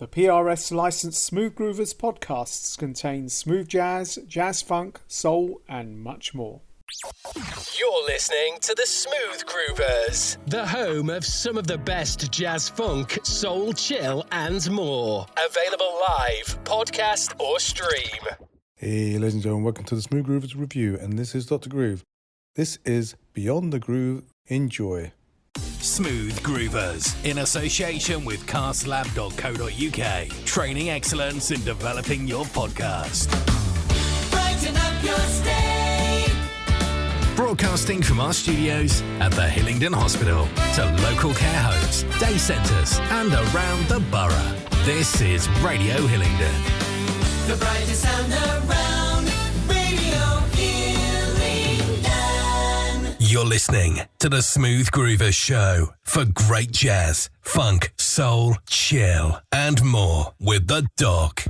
The PRS licensed Smooth Groovers podcasts contain smooth jazz, jazz funk, soul, and much more. You're listening to the Smooth Groovers, the home of some of the best jazz funk, soul, chill, and more. Available live, podcast, or stream. Hey, ladies and gentlemen, welcome to the Smooth Groovers review, and this is Dr. Groove. This is Beyond the Groove. Enjoy. Smooth Groovers, in association with castlab.co.uk, training excellence in developing your podcast. Brighten up your stay. Broadcasting from our studios at the Hillingdon Hospital to local care homes, day centres, and around the borough. This is Radio Hillingdon. The brightest sound around, Radio Hillingdon. You're listening to the Smooth Groovers Show for great jazz, funk, soul, chill, and more with the Doc.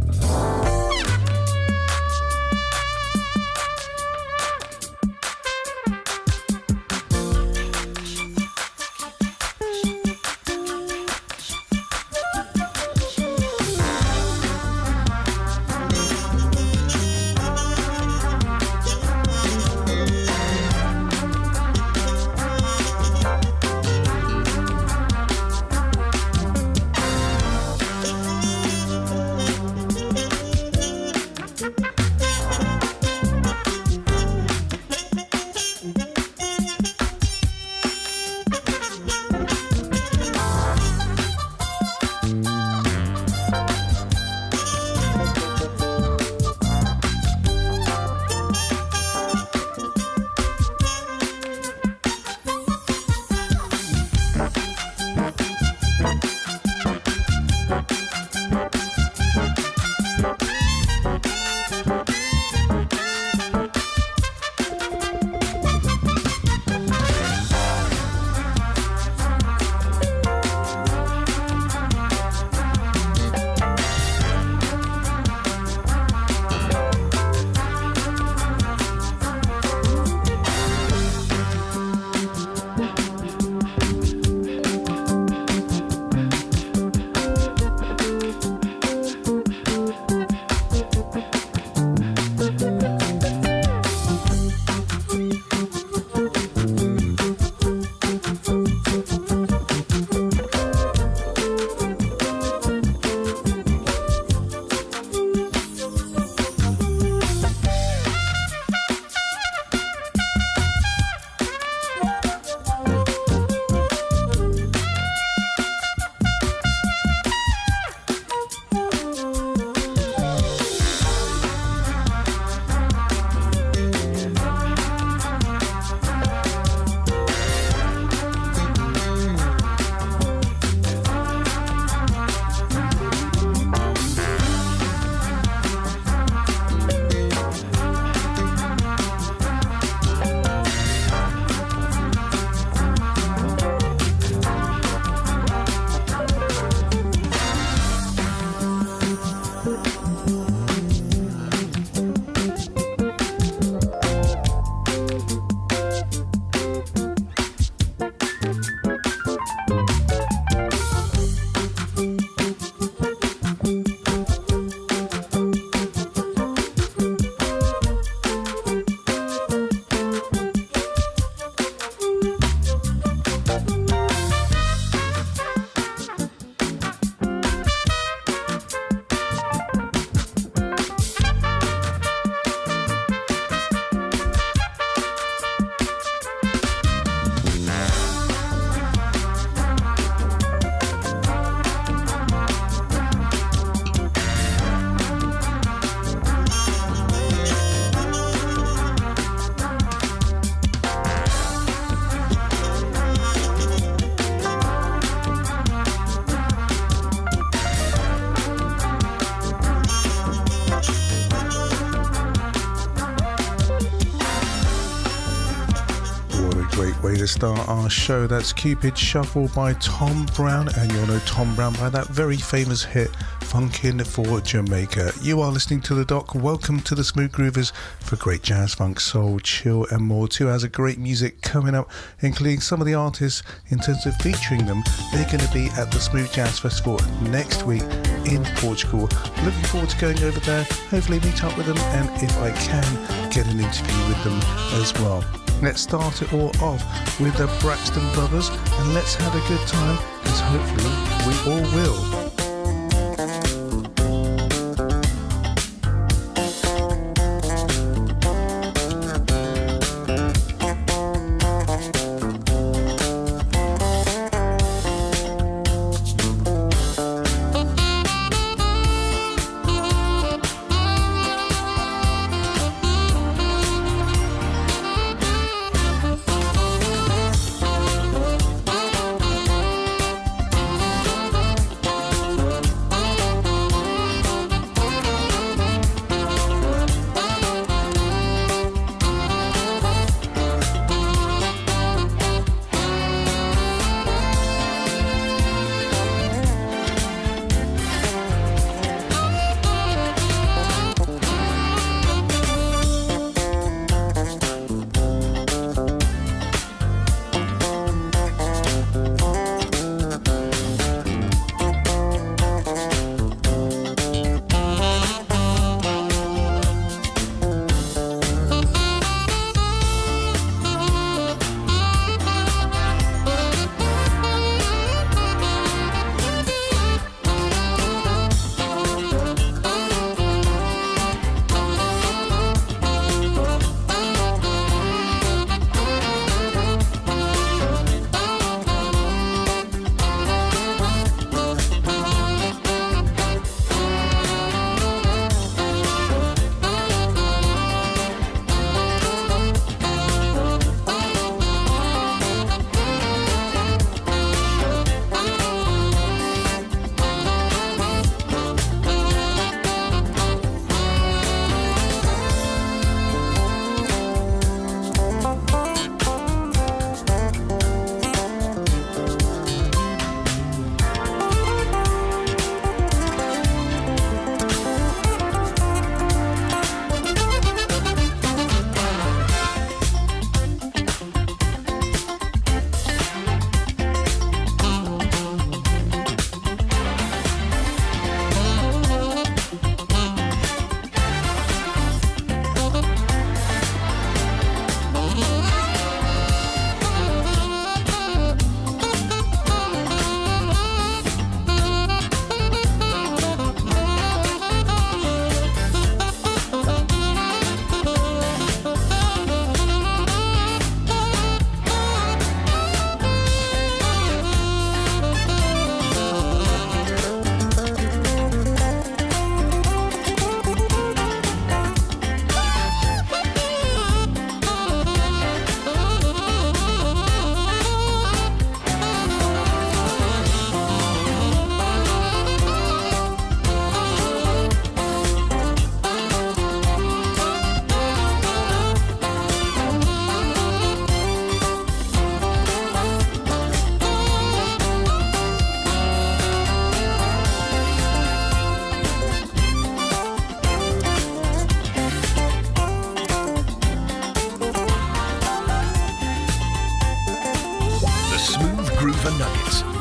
start our show. That's Cupid Shuffle by Tom Brown, and you'll know Tom Brown by that very famous hit Funkin' for Jamaica. You are listening to The Doc. Welcome to the Smooth Groovers for great jazz, funk, soul, chill and more. 2 hours of great music coming up, including some of the artists in terms of featuring them. They're going to be at the Smooth Jazz Festival next week in Portugal. Looking forward to going over there, hopefully meet up with them, and if I can, get an interview with them as well. Let's start it all off with the Braxton Brothers, and let's have a good time, because hopefully we all will.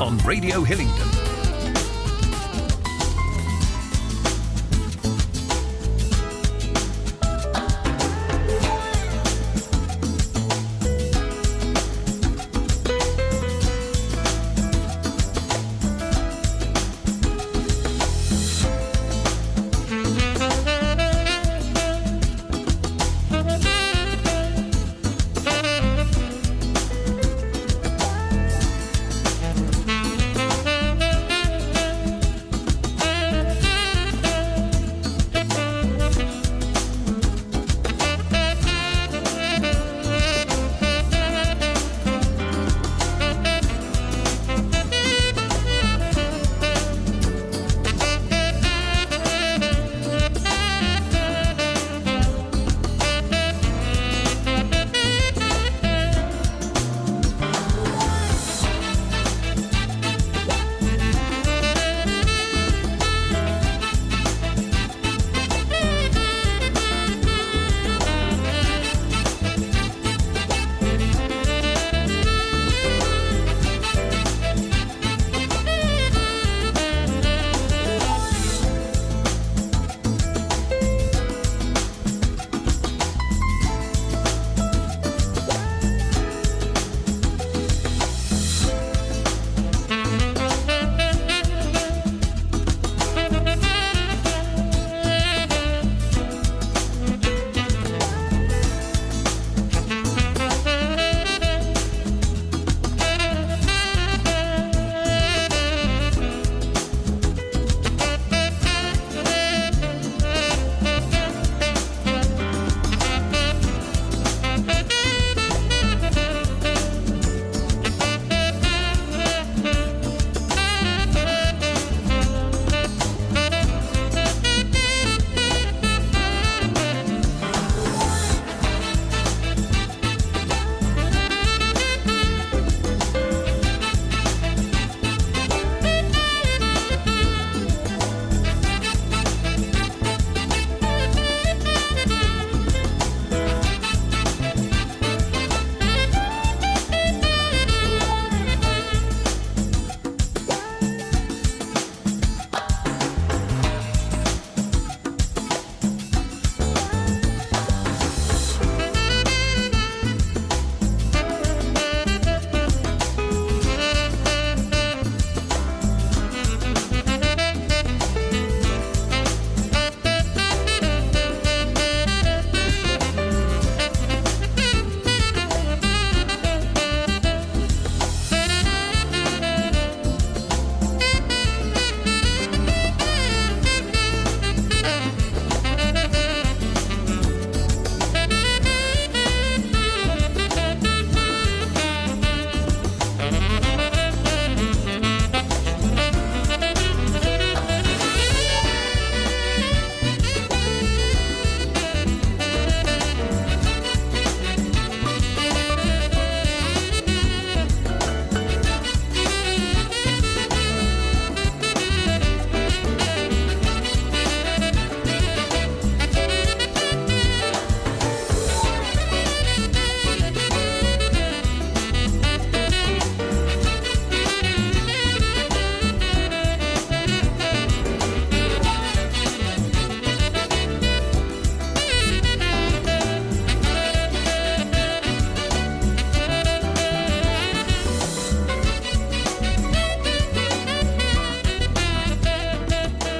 On Radio Hillingdon.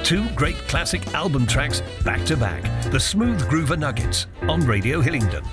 2 great classic album tracks back to back. The Smooth Groover Nuggets on Radio Hillingdon.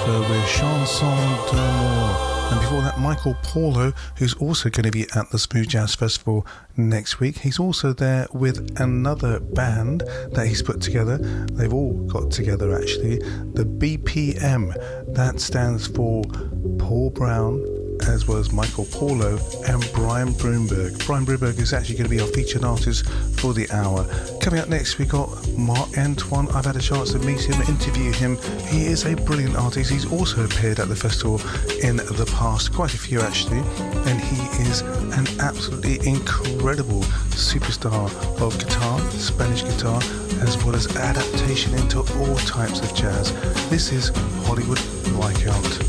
With Chanson d'Amour. And before that, Michael Paulo, who's also going to be at the Smooth Jazz Festival next week. He's also there with another band that he's put together. They've all got together, actually. The BPM. That stands for Paul Brown, as well as Michael Paulo and Brian Broomberg. Brian Broomberg is actually going to be our featured artist for the hour. Coming up next, we got Mark Antoine. I've had a chance to meet him, interview him. He is a brilliant artist. He's also appeared at the festival in the past, quite a few actually, and he is an absolutely incredible superstar of guitar, Spanish guitar, as well as adaptation into all types of jazz. This is Hollywood Blackout.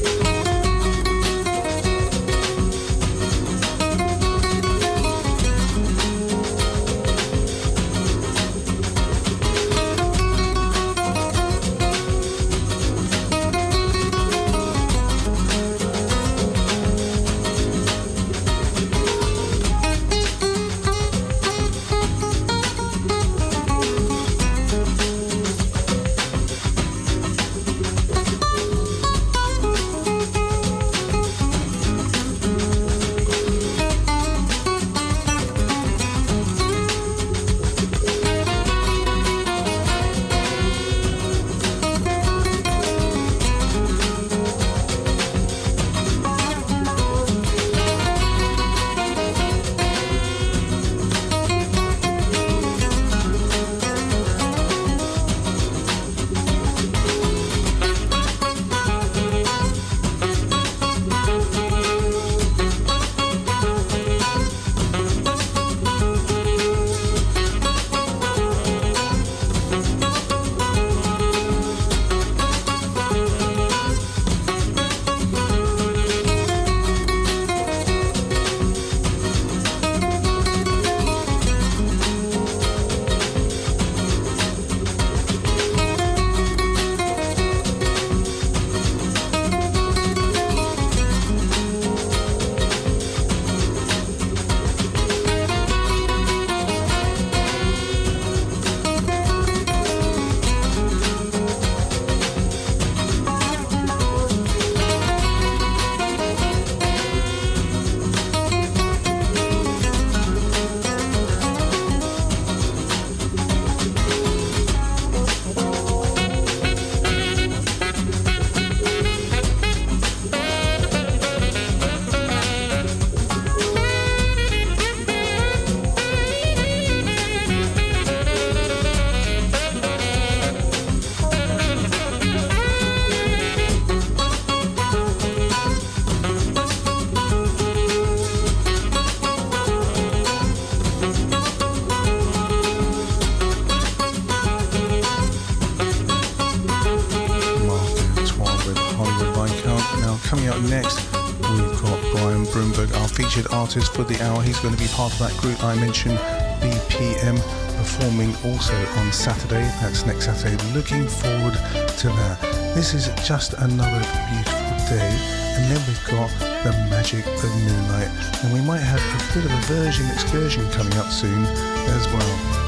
up next, we've got Brian Broomberg, our featured artist for the hour. He's going to be part of that group I mentioned, BPM, performing also on Saturday. That's next Saturday. Looking forward to that. This is just another beautiful day. And then we've got the magic of moonlight. And we might have a bit of a version excursion coming up soon as well.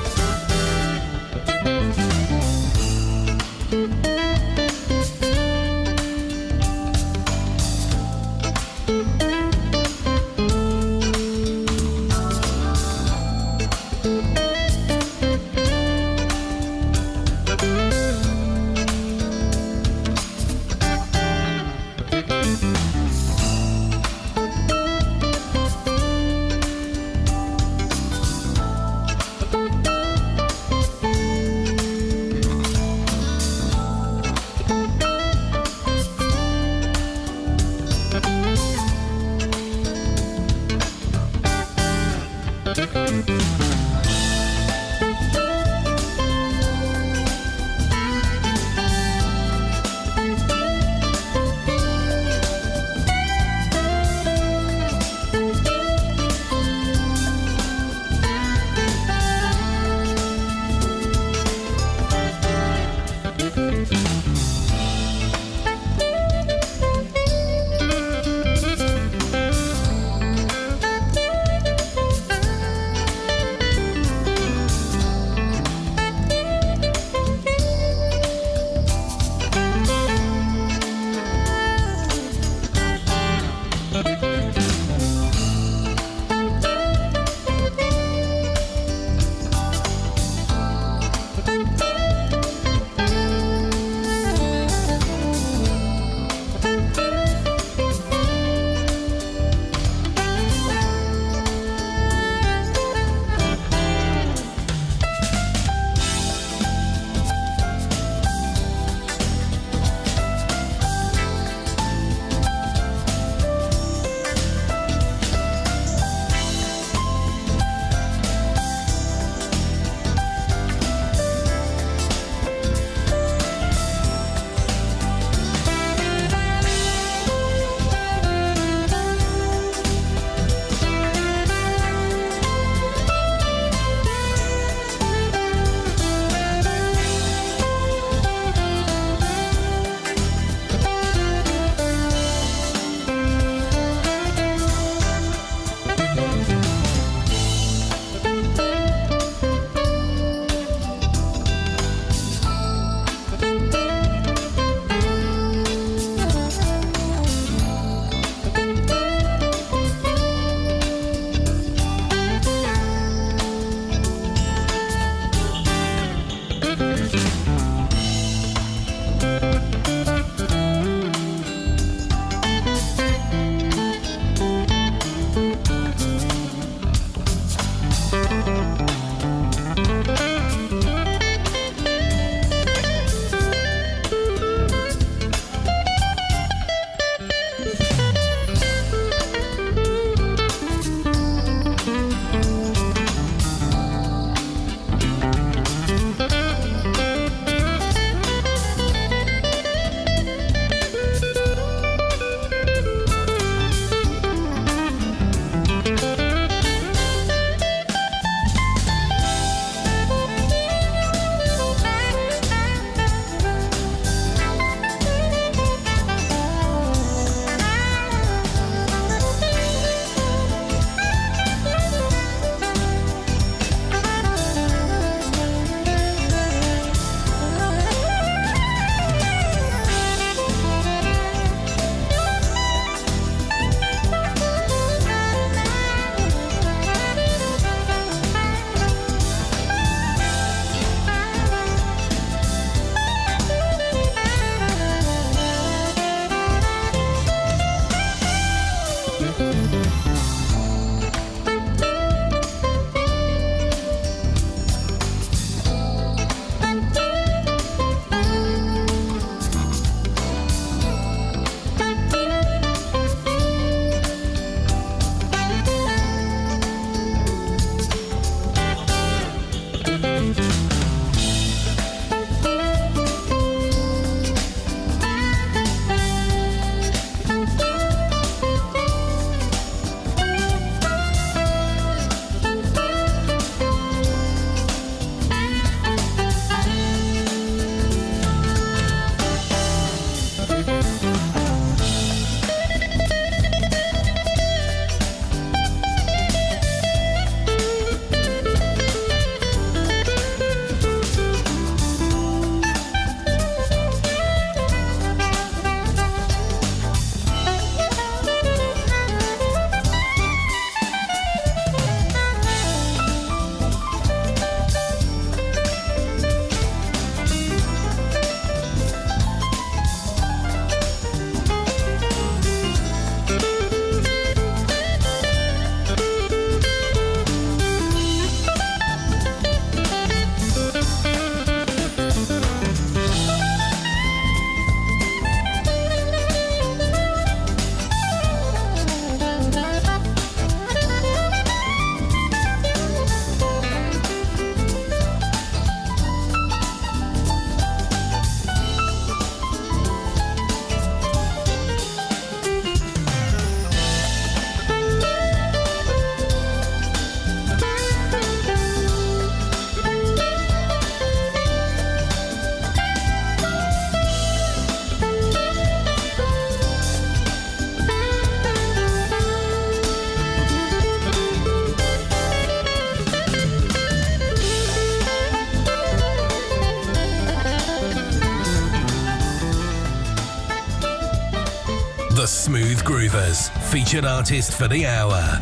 The Smooth Groovers, featured artist for the hour.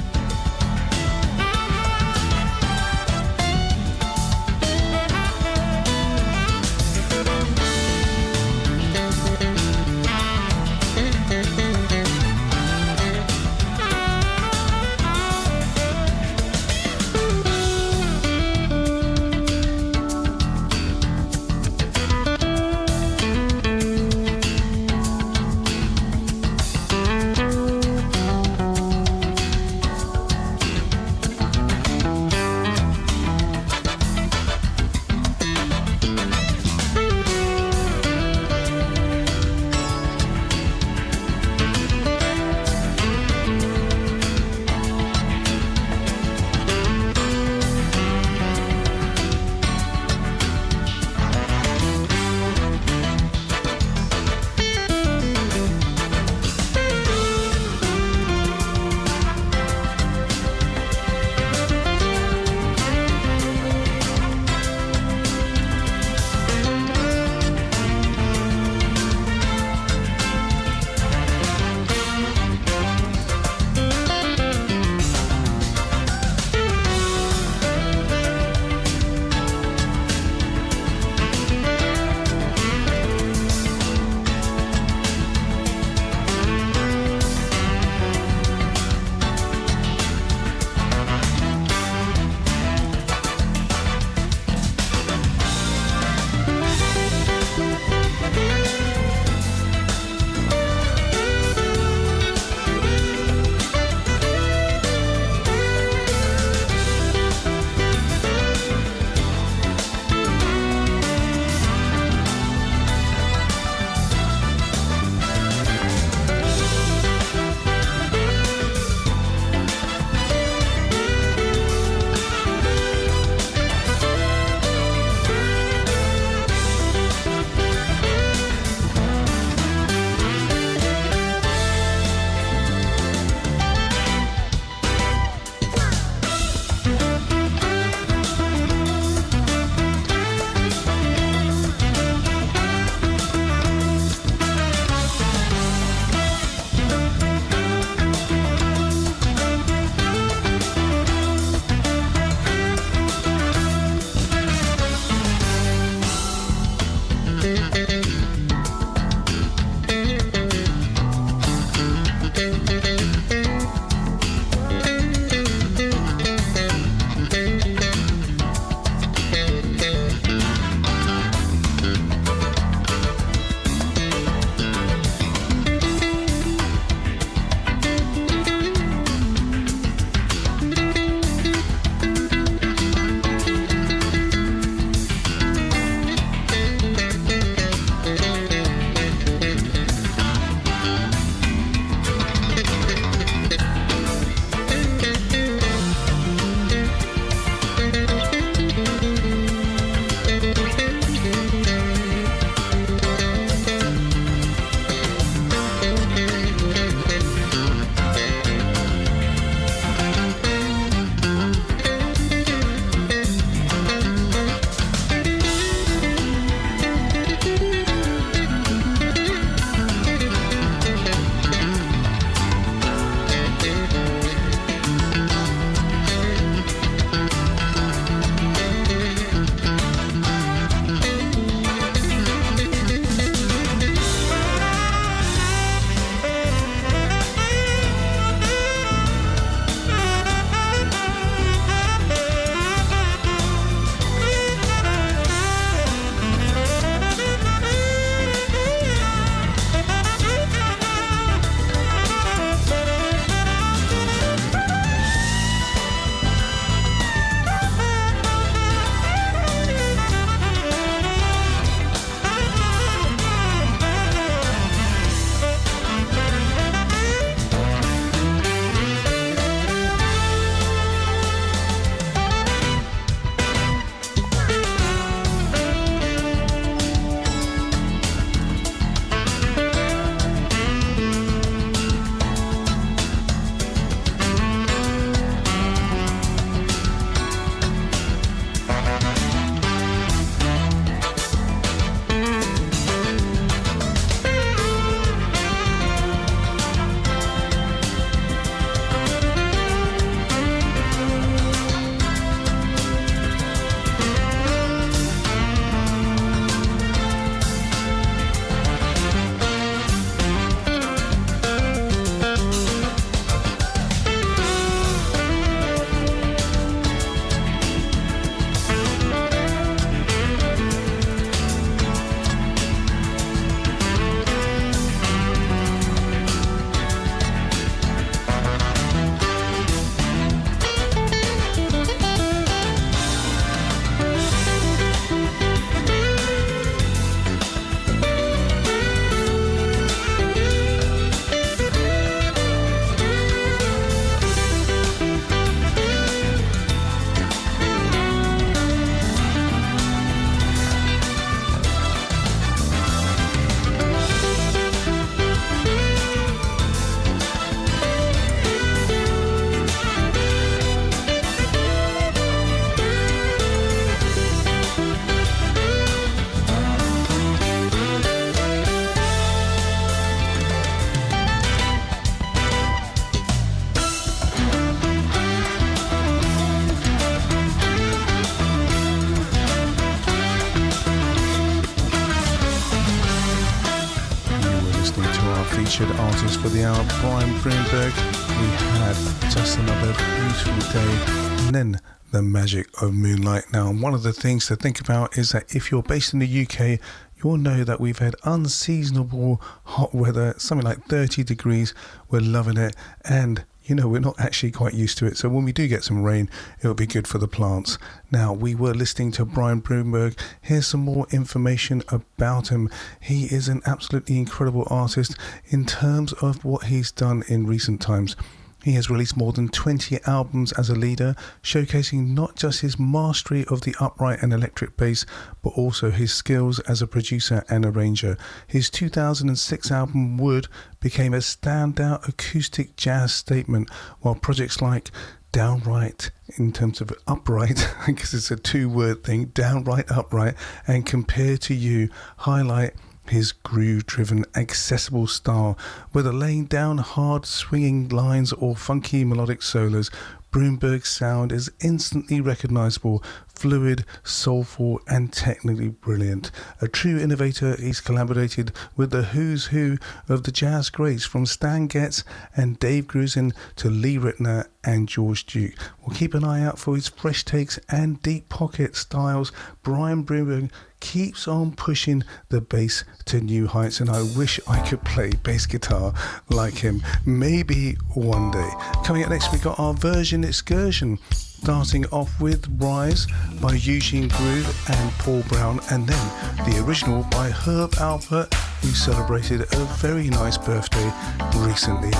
listening to our featured artist for the hour, Brian Brunberg. We had Just Another Beautiful Day, and then The Magic of Moonlight. Now, one of the things to think about is that if you're based in the UK, you'll know that we've had unseasonable hot weather, something like 30 degrees. We're loving it, and you know, we're not actually quite used to it. So when we do get some rain, it'll be good for the plants. Now, we were listening to Brian Brunberg. Here's some more information about him. He is an absolutely incredible artist in terms of what he's done in recent times. He has released more than 20 albums as a leader, showcasing not just his mastery of the upright and electric bass, but also his skills as a producer and arranger. His 2006 album, Wood, became a standout acoustic jazz statement, while projects like Downright, in terms of upright, I guess it's a two-word thing, Downright Upright, and Compare to You, highlight his groove-driven, accessible style. Whether laying down hard swinging lines or funky melodic solos, Brunberg's sound is instantly recognizable, fluid, soulful, and technically brilliant. A true innovator, he's collaborated with the who's who of the jazz greats, from Stan Getz and Dave Grusin to Lee Ritner and George Duke. We'll keep an eye out for his fresh takes and deep pocket styles. Brian Brunberg keeps on pushing the bass to new heights, and I wish I could play bass guitar like him. Maybe one day. Coming up next, we got our version excursion, starting off with Rise by Eugene Groove and Paul Brown, and then the original by Herb Alpert, who celebrated a very nice birthday recently.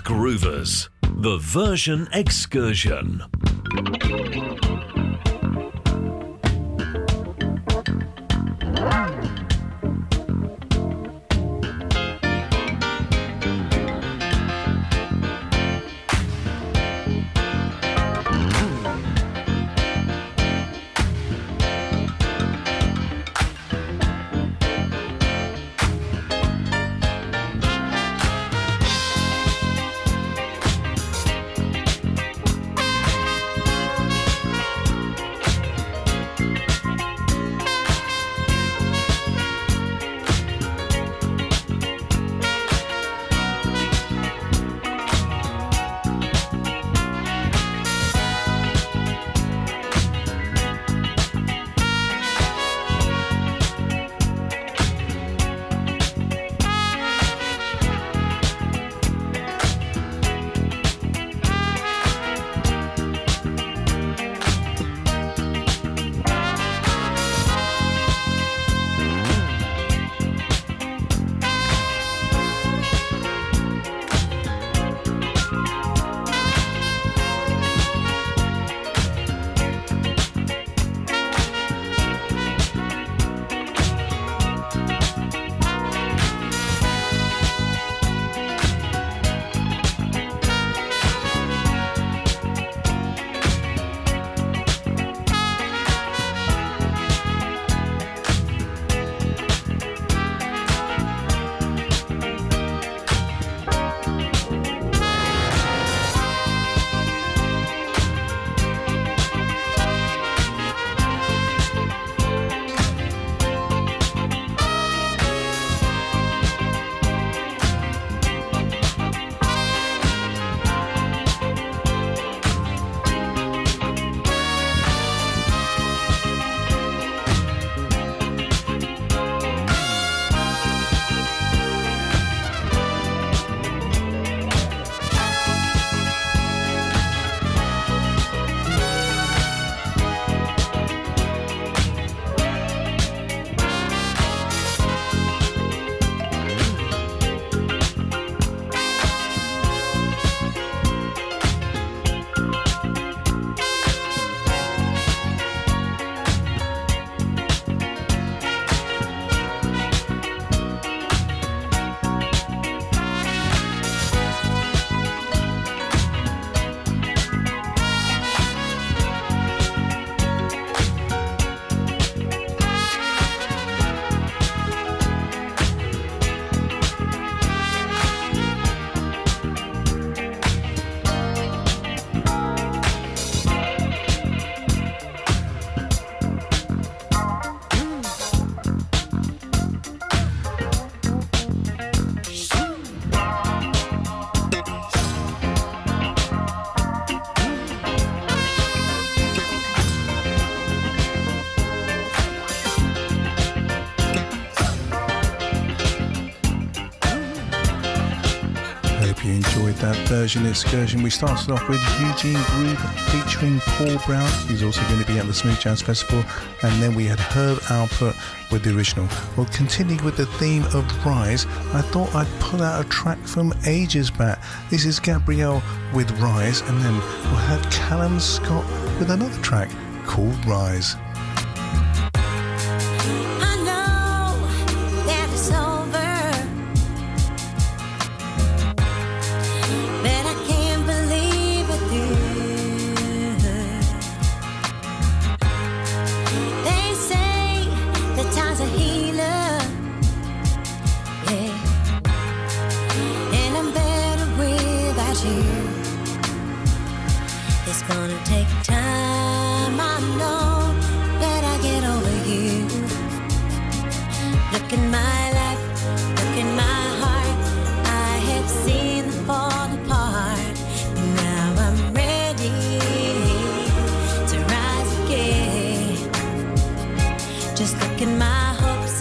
Groovers, the version excursion. You enjoyed that version excursion. We started off with Eugene Groove featuring Paul Brown, who's also going to be at the Smooth Jazz Festival, and then we had Herb Alpert with the original. Well, continuing with the theme of Rise, I thought I'd pull out a track from ages back. This is Gabrielle with Rise, and then we'll have Callum Scott with another track called Rise. Gonna take time, I know that I get over you. Look in my life, look in my heart, I have seen them fall apart. Now I'm ready to rise again. Just look in my hopes,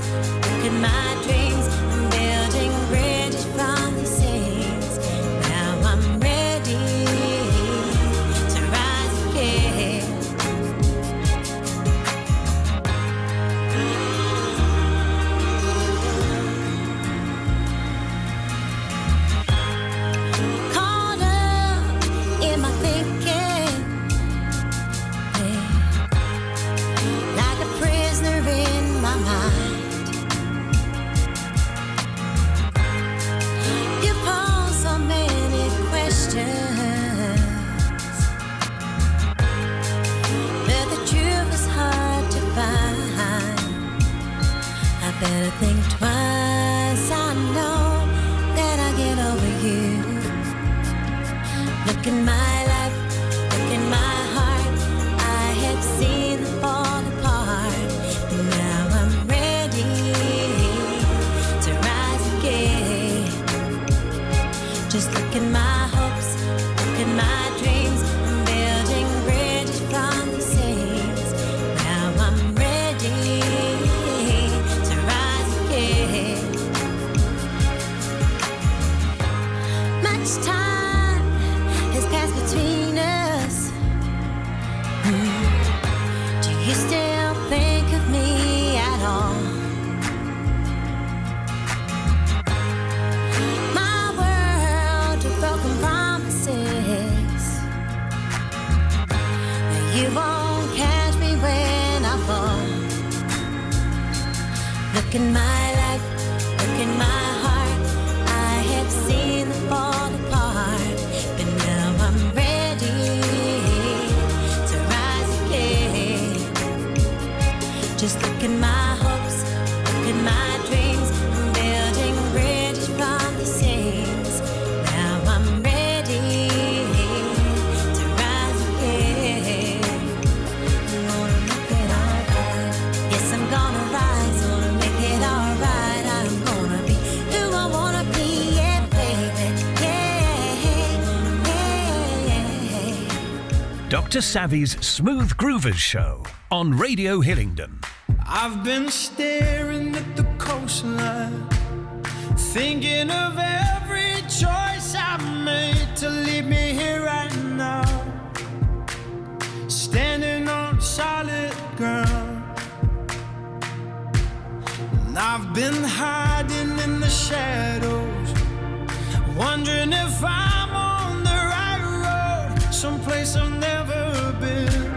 look in my dreams. I'm building bridges from these things. Now I'm ready. Call Do you still think of me at all? My world of broken promises. You won't catch me when I fall. Look in my life, look in my heart. I have seen them fall apart, but now I'm ready to rise again. Just look at my hopes, look at my dreams. I'm building bridges from the seams. Now I'm ready to rise again. I'm gonna make it alright. Yes, I'm gonna rise, gonna make it alright. I'm gonna be who I wanna be, yeah, baby. Yeah. Dr. Savvy's Smooth Groovers Show on Radio Hillingdon. I've been staring at the coastline, thinking of every choice I've made to leave me here right now, standing on solid ground. And I've been hiding in the shadows, wondering if I'm on the right road, someplace I've never been.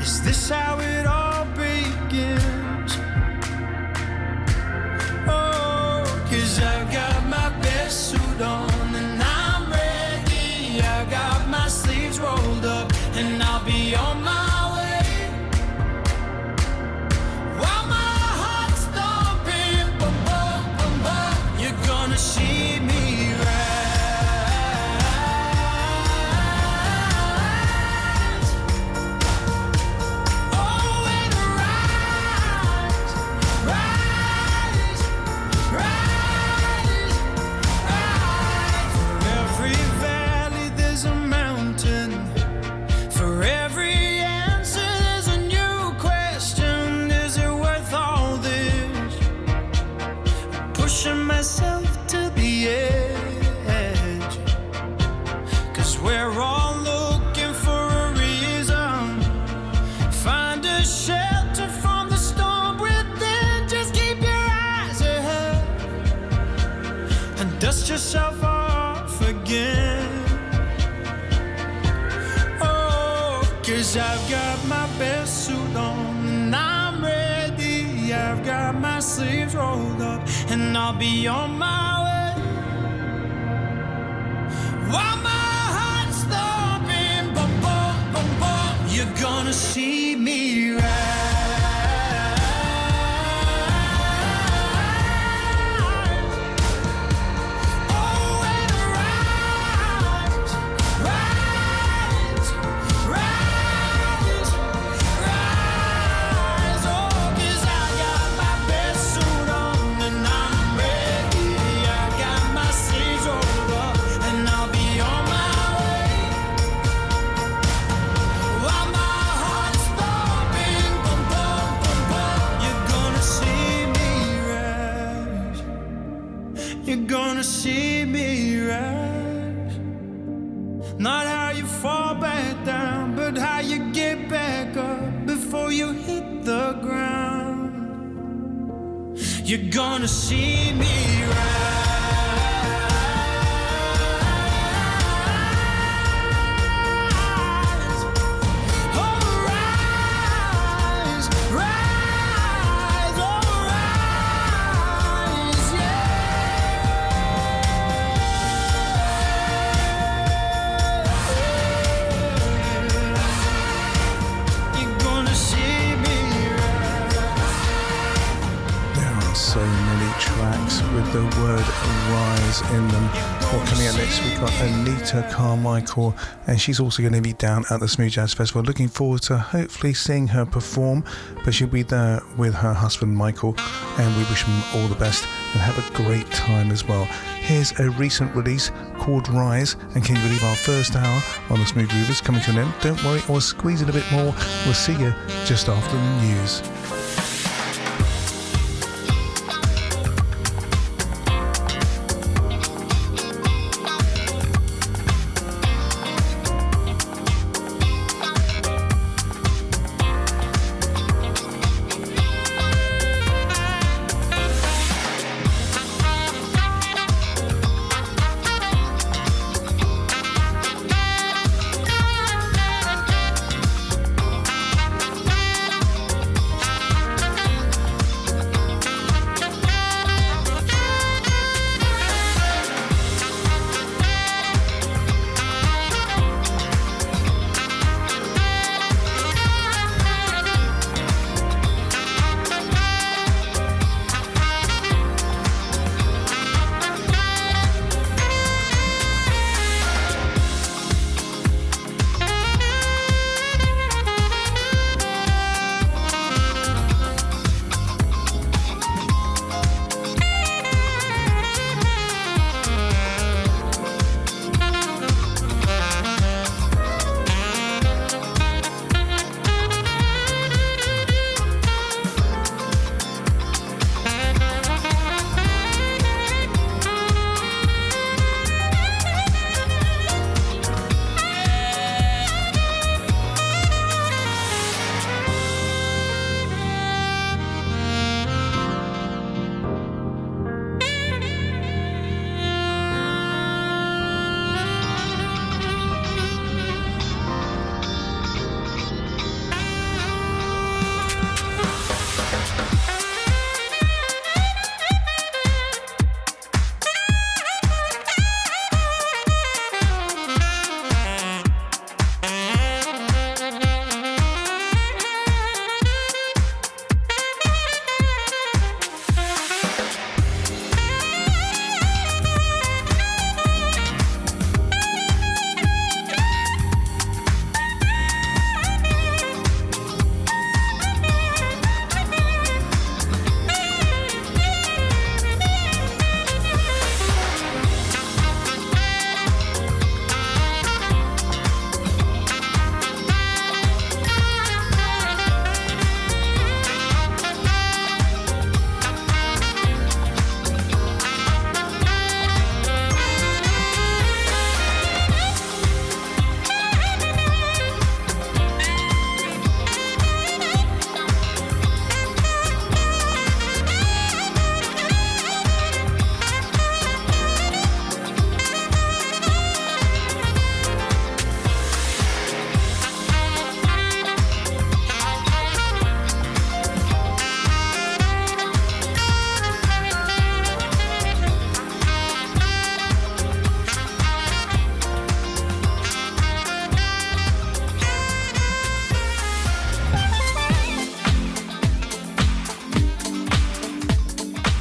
Is this how it all begins? Oh, 'cause I've got my best suit on and I'm ready. I got my sleeves rolled up and I'll be on my way. While my heart's thumping, boom, boom, boom, boom, you're gonna see me rise. Oh, and rise, rise, rise, rise. For every valley there's a mountain. For every answer there's a new question. Is it worth all this? Pushing myself to the edge. 'Cause we're all looking for a reason. Find a shelter from the storm within. Just keep your eyes ahead and dust yourself off again. Oh, 'cause I've got my best suit on and I'm ready. I've got my sleeves rolled up and I'll be on my way. While my heart's thumping, boom, boom, boom, boom, you're gonna see me rise. Oh, and rise, rise, rise, rise. Oh, 'cause I got my best suit on and I'm ready. I got my sleeves rolled up and I'll be on my way. While my heart's thumping, boom, boom, boom, boom, you're gonna see me rise. You're gonna see me rise. Not how you fall back down, but how you get back up before you hit the ground. You're gonna see me rise. Oh, rise, rise, oh, rise, yeah. You're gonna see me rise. There are so many tracks with the word rise in them. Well, coming up next, we've got Anita Carmichael, and she's also going to be down at the Smooth Jazz Festival. Looking forward to hopefully seeing her perform, but she'll be there with her husband Michael, and we wish them all the best and have a great time as well. Here's a recent release called Rise, and can you believe our first hour on the Smooth Groovers coming to an end? Don't worry, I'll squeeze it a bit more. We'll see you just after the news.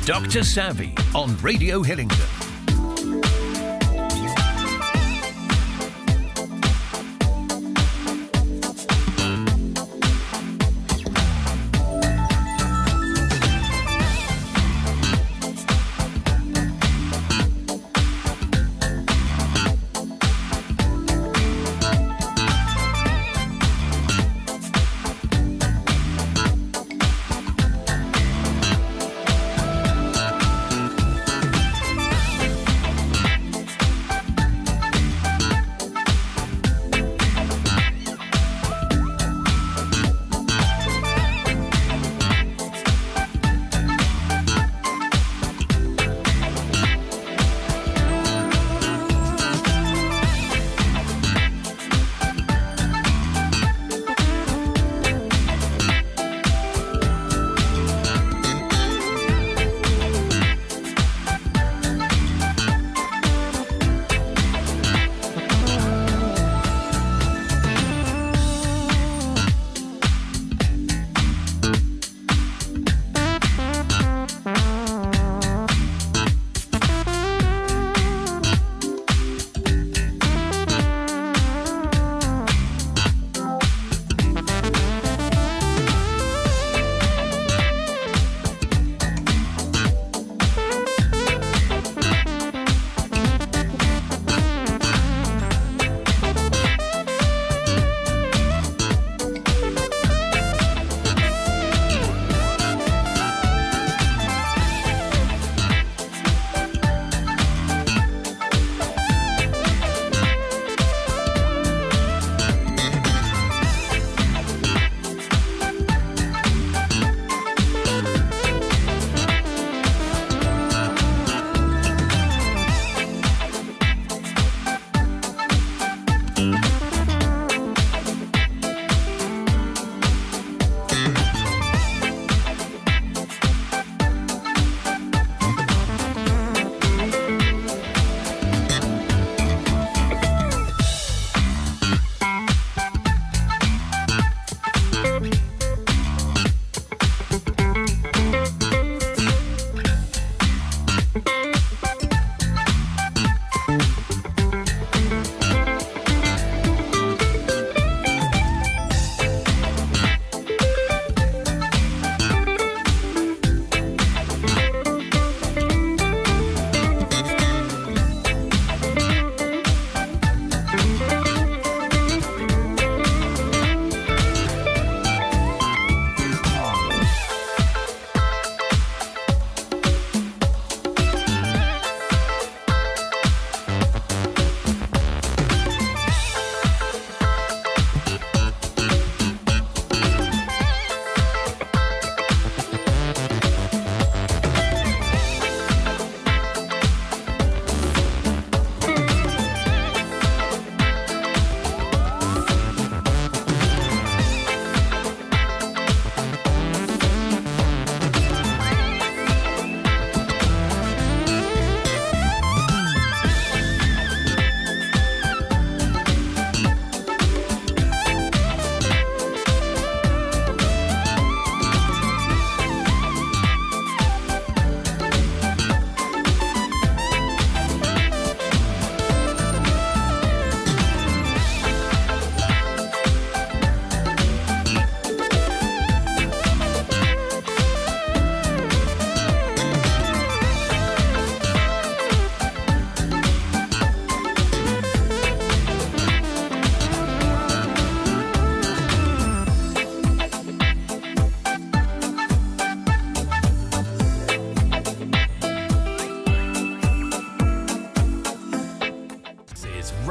Dr. Savvy on Radio Hillingdon.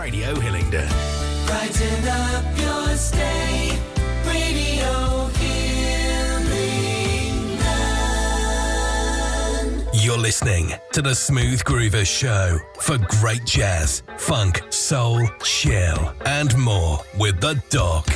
Radio Hillingdon. Brighten up your stay, Radio Hillingdon. You're listening to the Smooth Groovers Show for great jazz, funk, soul, chill, and more with the Doc.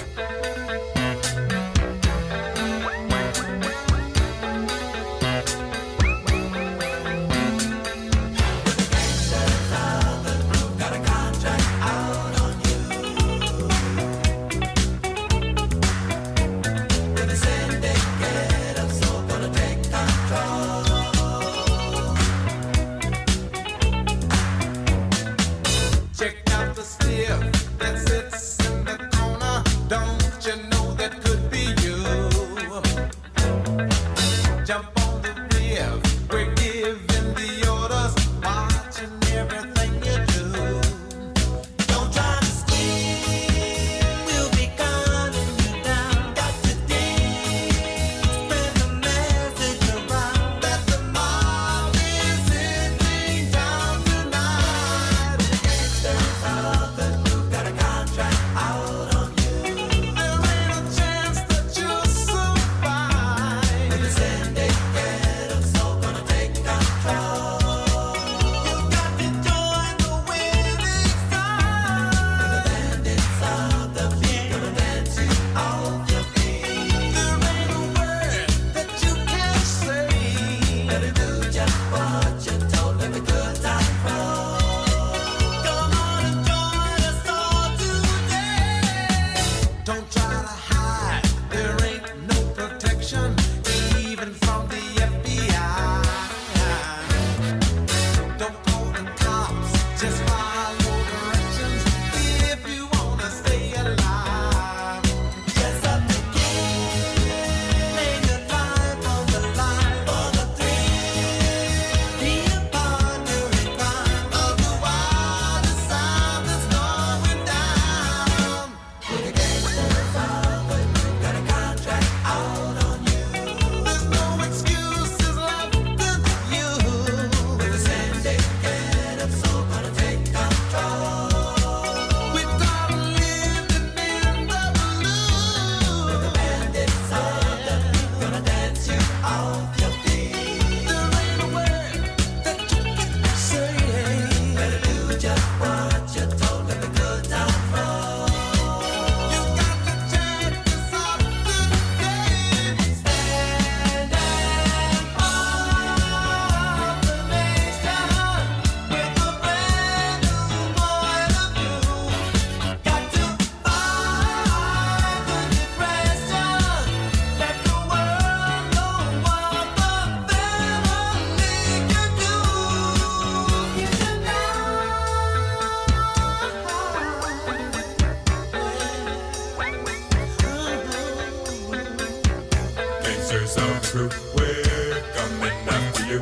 Gangsters of the group, we're coming after you.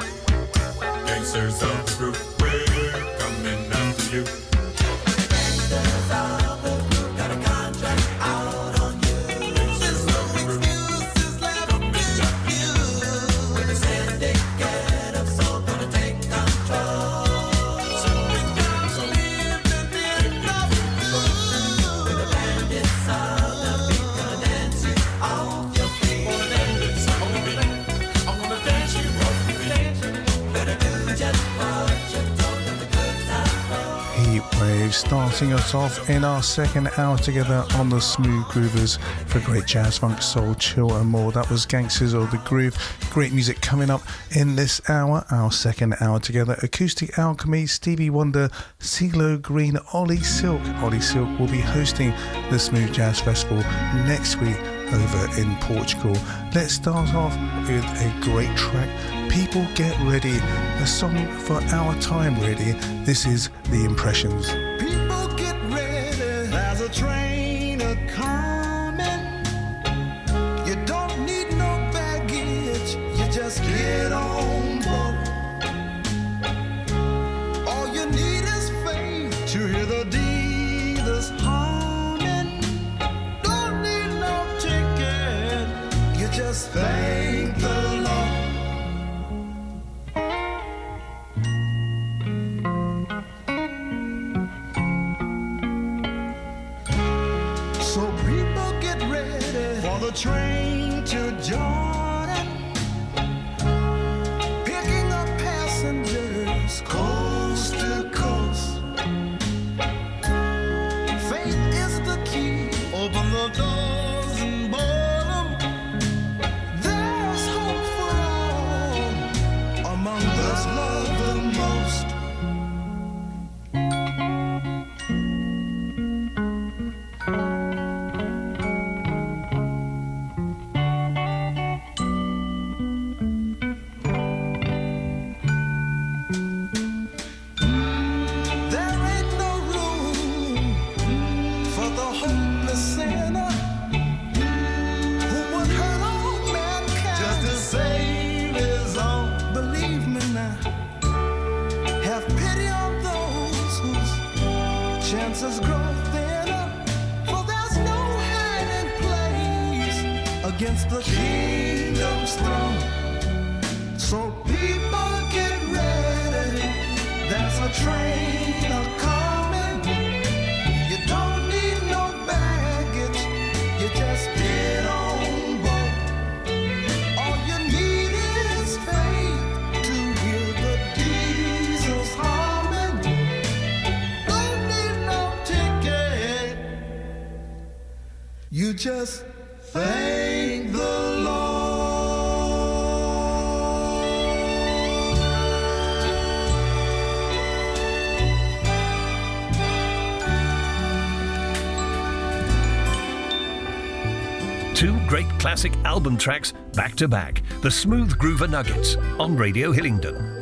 Gangsters of the group, we're coming after you. Gangsters of the group got a contract out on you. There's no excuses left to you. With a syndicate of soul gonna take control. With the bandits of the beat gonna dance you off your feet. I wanna dance you off your feet. Better do just what you're told and the good times roll. Heat Wave starting us off in our second hour together on the Smooth Groovers for great jazz, funk, soul, chill and more. That was Gangsters of the Groove. Great music coming up in this hour, our second hour together. Acoustic Alchemy, Stevie Wonder, CeeLo Green, Ollie Silk. Ollie Silk will be hosting the Smooth Jazz Festival next week over in Portugal. Let's start off with a great track. People Get Ready, a song for our time really. This is The Impressions. People get ready, there's a train a-coming. You don't need no baggage, you just get on board. All you need is faith to hear the dealers humming. Don't need no ticket, you just thank the Lord. So people get ready for the train to Jordan, picking up passengers coast to coast. Faith is the key, open the doors and board 'em. There's hope for all among those loved the most. There ain't no room for the hopeless sinner who would hurt all mankind just to save his own. Believe me now, have pity on those whose chances grow thinner, for there's no hiding place against the kingdom's throne. So people get ready, there's a train a-coming. You don't need no baggage, you just get on board. All you need is faith to hear the diesels humming. Don't need no ticket, you just thank the Lord. Two great classic album tracks back to back. The Smooth Groover Nuggets on Radio Hillingdon.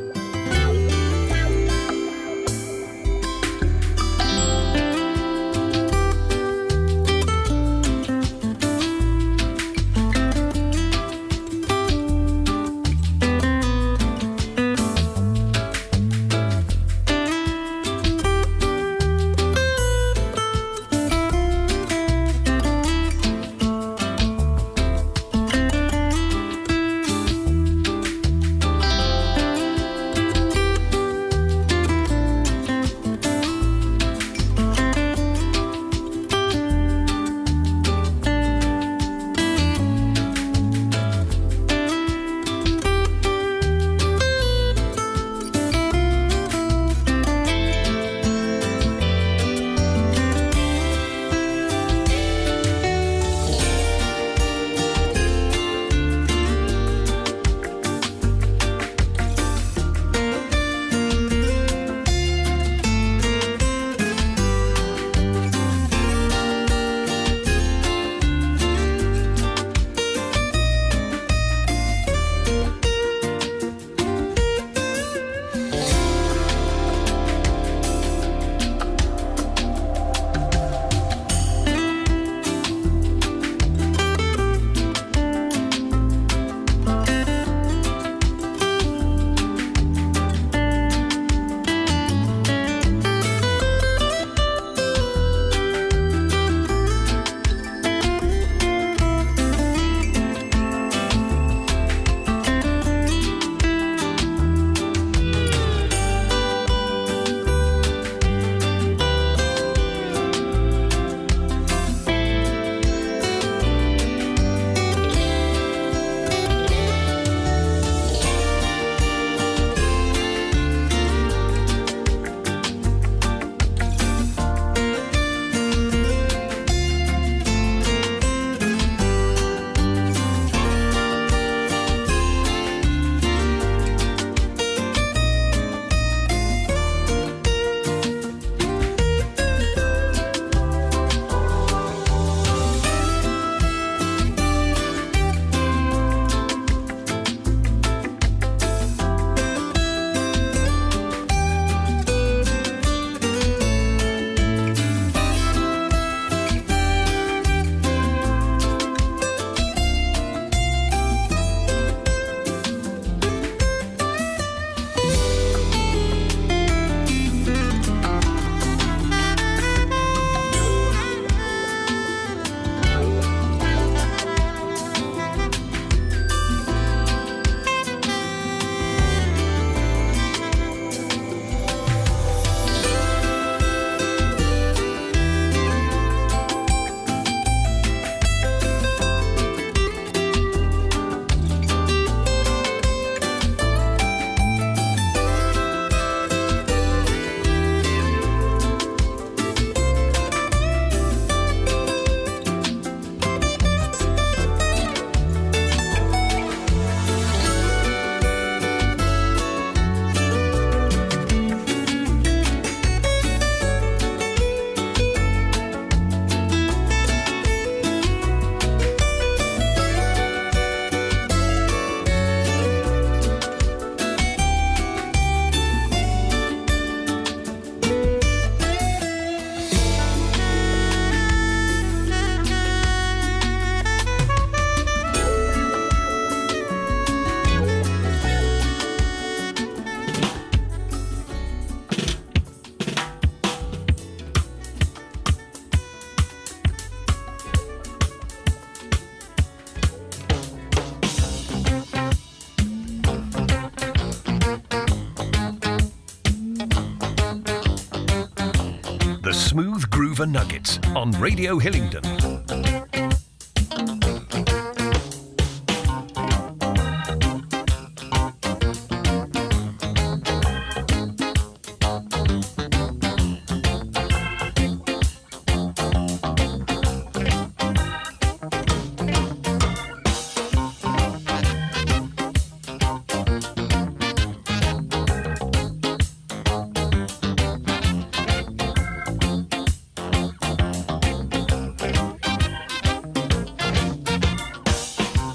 Groover Nuggets on Radio Hillingdon.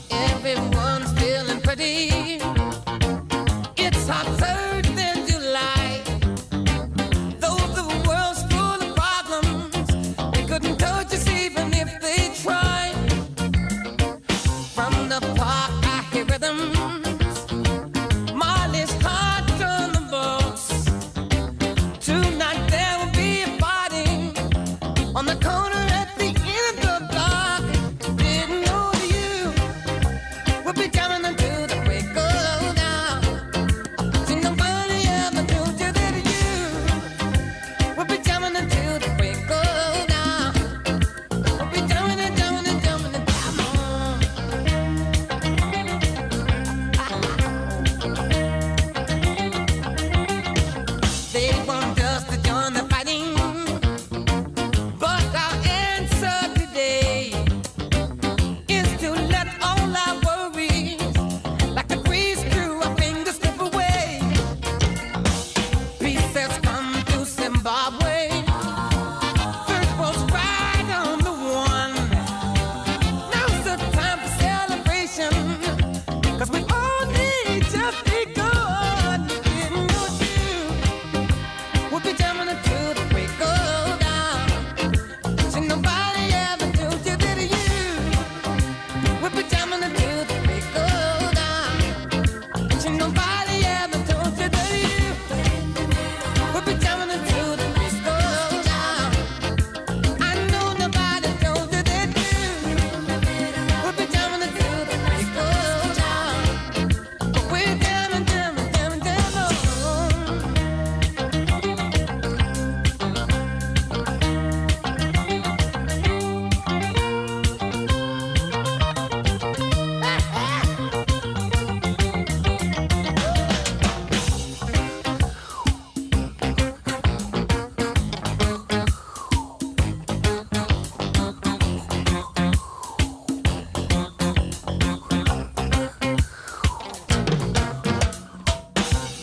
Everyone's feeling pretty. It's hotter than July. Though the world's full of problems, they couldn't touch us even if they tried. From the park, I hear rhythms. Molly's heart on the box. Tonight there will be a party on the corner at the end of the block. Didn't know you. We'll be jamming until the break of dawn. See, nobody ever told you that you. We'll be jamming until the break of dawn. We'll be jamming and jamming and jamming and They want us to join the fighting, but our answer today is to let all our worries, like the breeze through our fingers, slip away. Peace has come to Zimbabwe. First was right on the one. Now's the time for celebration, 'cause we only just begun. Didn't know you. We'll be jamming until the break of dawn. See, nobody ever told you that you. We'll be jamming until the break of dawn. See, nobody ever told you that you. We'll be jamming until the break of dawn. I know nobody told you that you. We'll be jamming until the break of dawn. But we're jamming, jamming, jamming, jamming on.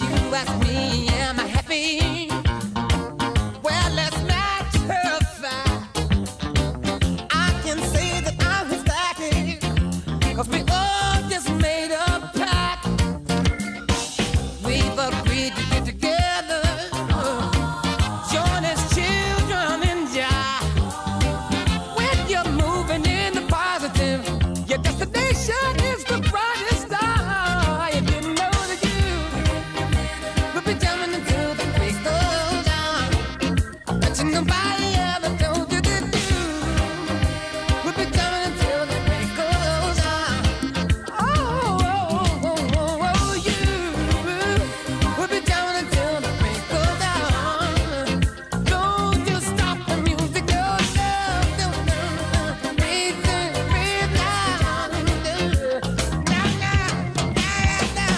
You ask me, am I happy? Well, let's not terrify. I can say that I'm ecstatic, 'cause we all just made a pact. We've agreed to get together, join as children in Jah. When you're moving in the positive, your destination is the brightest star. You didn't know that you. We'll be jamming until the break of dawn. But you nobody ever told you that you. We'll be jamming until the break of dawn. Oh, you. We'll be jamming until the break of dawn. Don't you stop the music, oh no, no, no. Breathe in, breathe out. Now, now, now, now.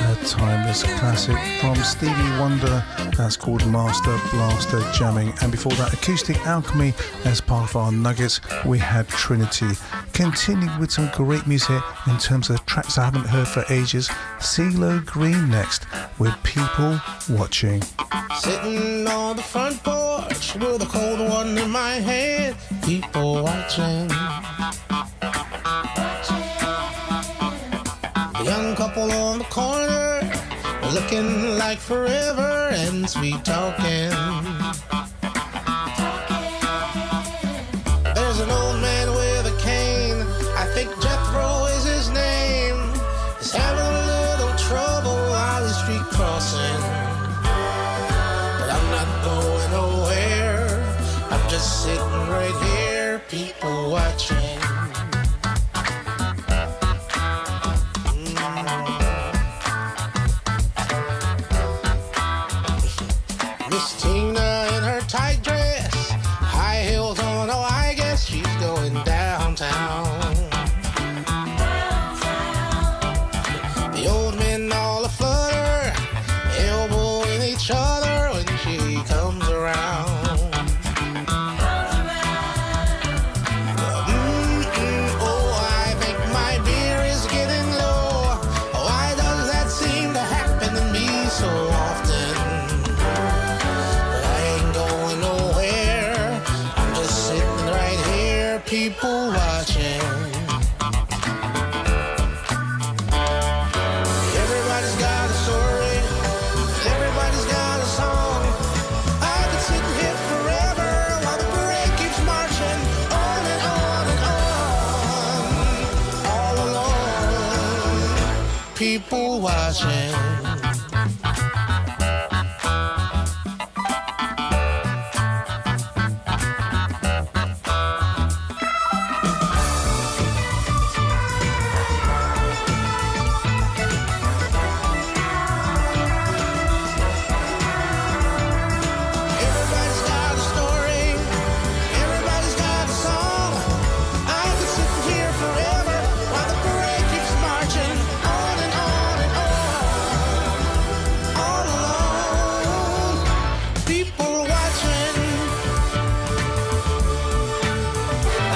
A timeless classic from Stevie Wonder. That's called Master Blaster Jamming. And before that, Acoustic Alchemy as part of our Nuggets. We had Trinity. Continuing with some great music in terms of tracks I haven't heard for ages. CeeLo Green next with People Watching. Sitting on the front porch with a cold one in my hand, people watching. A young couple on the corner, looking like forever and sweet talking. There's an old man with a cane, I think Jethro is his name. He's having just sitting right here, people watching. Miss Tina in her tight dress, high heels on, oh, I guess she's going downtown. The old men all aflutter, elbowing each other when she comes around. Oh, I think my beer is getting low. Why does that seem to happen to me so often? But I ain't going nowhere. I'm just sitting right here, people watching. Everybody's got a story. Everybody's got a song. I could sit here forever while the parade keeps marching on and on and on. All alone, people watching. Everybody's got a story. Everybody's got a song. I could sit here forever while the parade keeps marching on and on and on. All alone, people watching.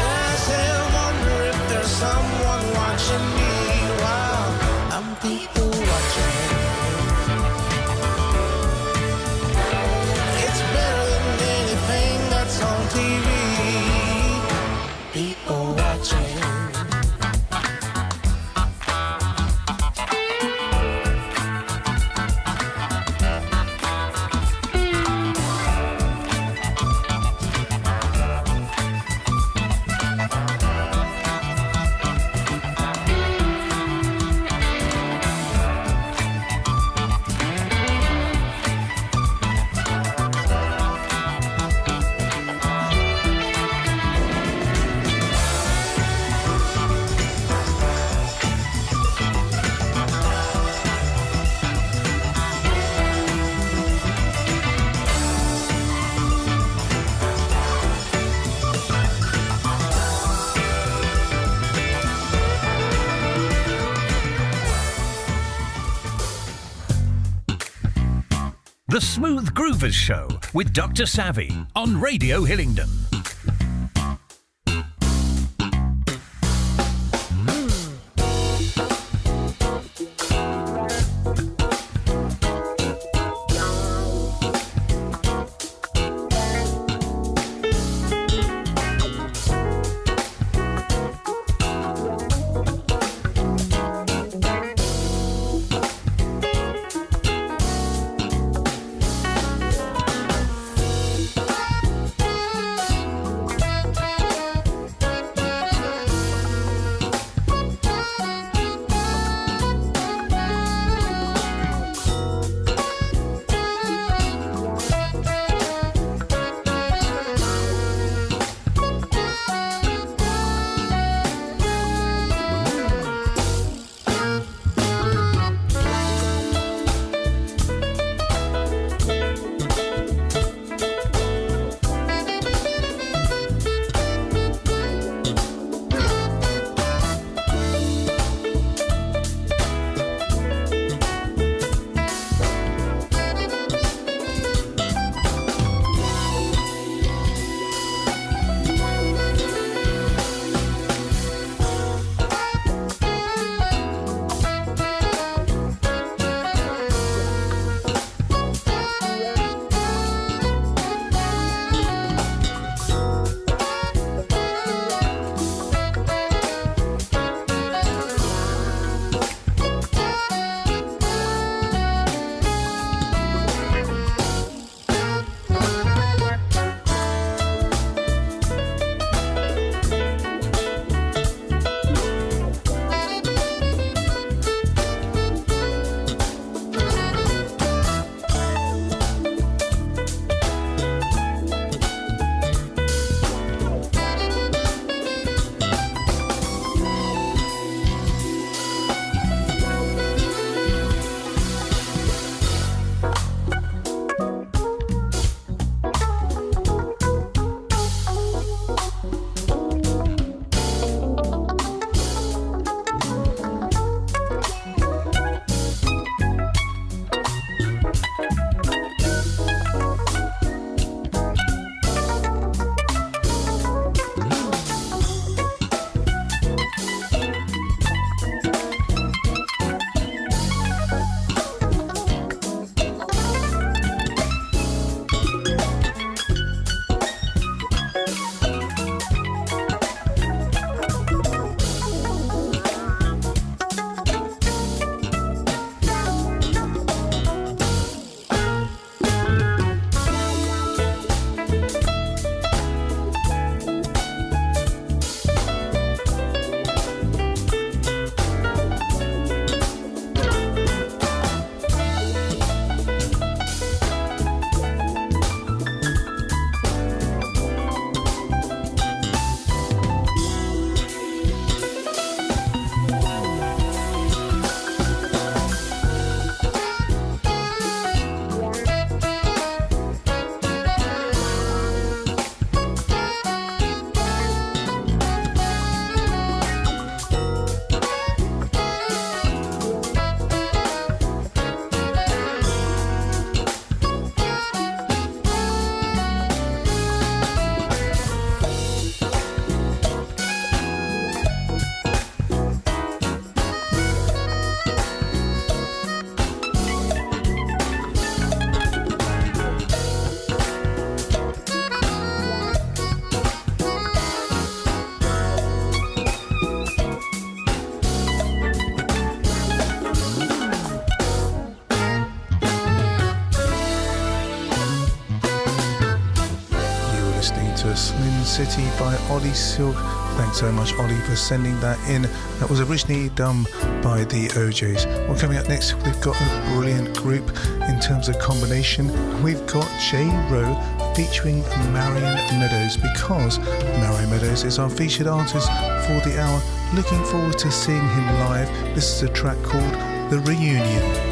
And I still wonder if there's someone watching me while I'm people watching. It's better than anything that's on TV. People watching. The Smooth Groovers Show with Dr. Savvy on Radio Hillingdon. listening to Slim City by Ollie Silk. Thanks so much, Ollie, for sending that in. That was originally done by the OJs. Well, coming up next, we've got a brilliant group in terms of combination. We've got J. Rowe featuring Marion Meadows, because Marion Meadows is our featured artist for the hour. Looking forward to seeing him live. This is a track called The Reunion.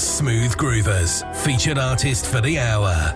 Smooth Groovers, featured artist for the hour.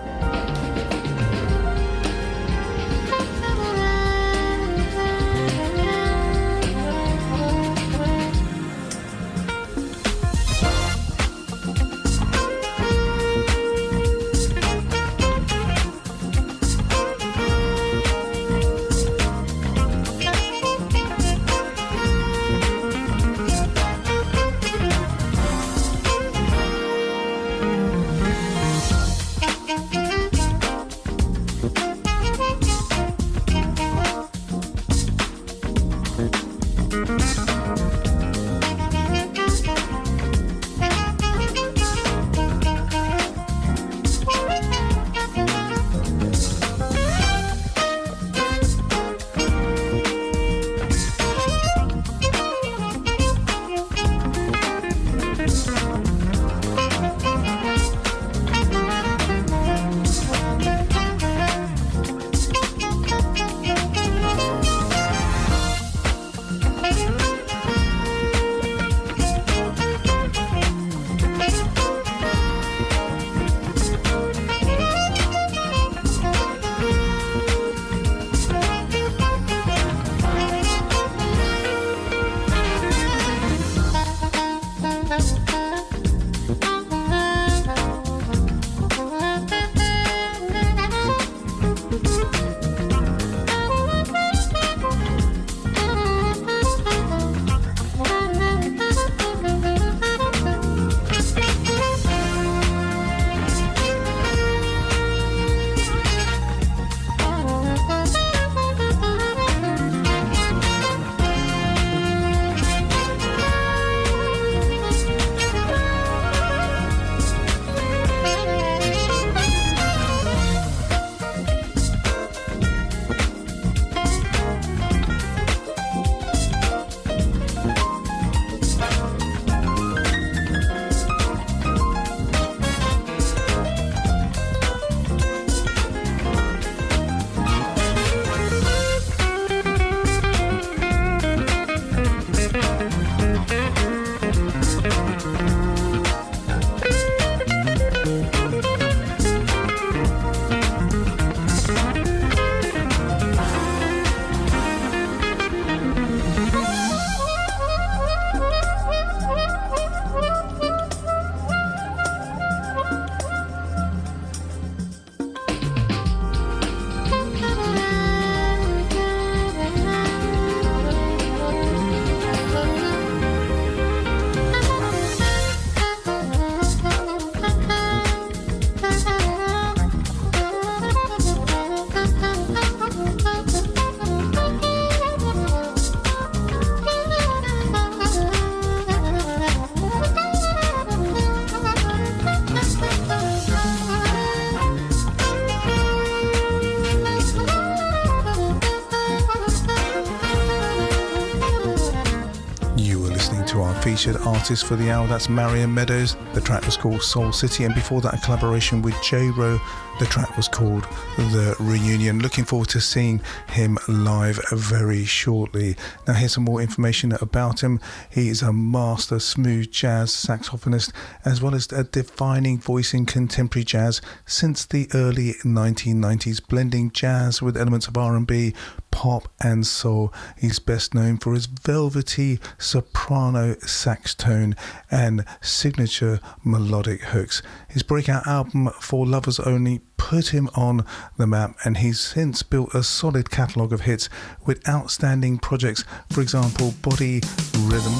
featured artist for the hour. That's Marion Meadows. The track was called Soul City, and before that a collaboration with J-Ro. The track was called The Reunion. Looking forward to seeing him live very shortly. Now here's some more information about him. He is a master smooth jazz saxophonist as well as a defining voice in contemporary jazz since the early 1990s, blending jazz with elements of R&B, pop and soul. He's best known for his velvety soprano sax tone and signature melodic hooks. His breakout album For Lovers Only put him on the map, and he's since built a solid catalogue of hits with outstanding projects, for example Body Rhythm,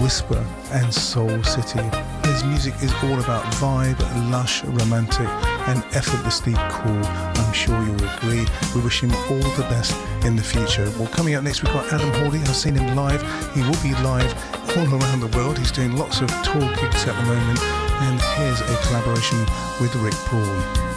Whisper and Soul City. His music is all about vibe, lush, romantic and effortlessly cool. I'm sure you'll agree. We wish him all the best in the future. Well, coming up next we've got Adam Hawley. I've seen him live. He will be live all around the world. He's doing lots of tour gigs at the moment, and here's a collaboration with Rick Brawl.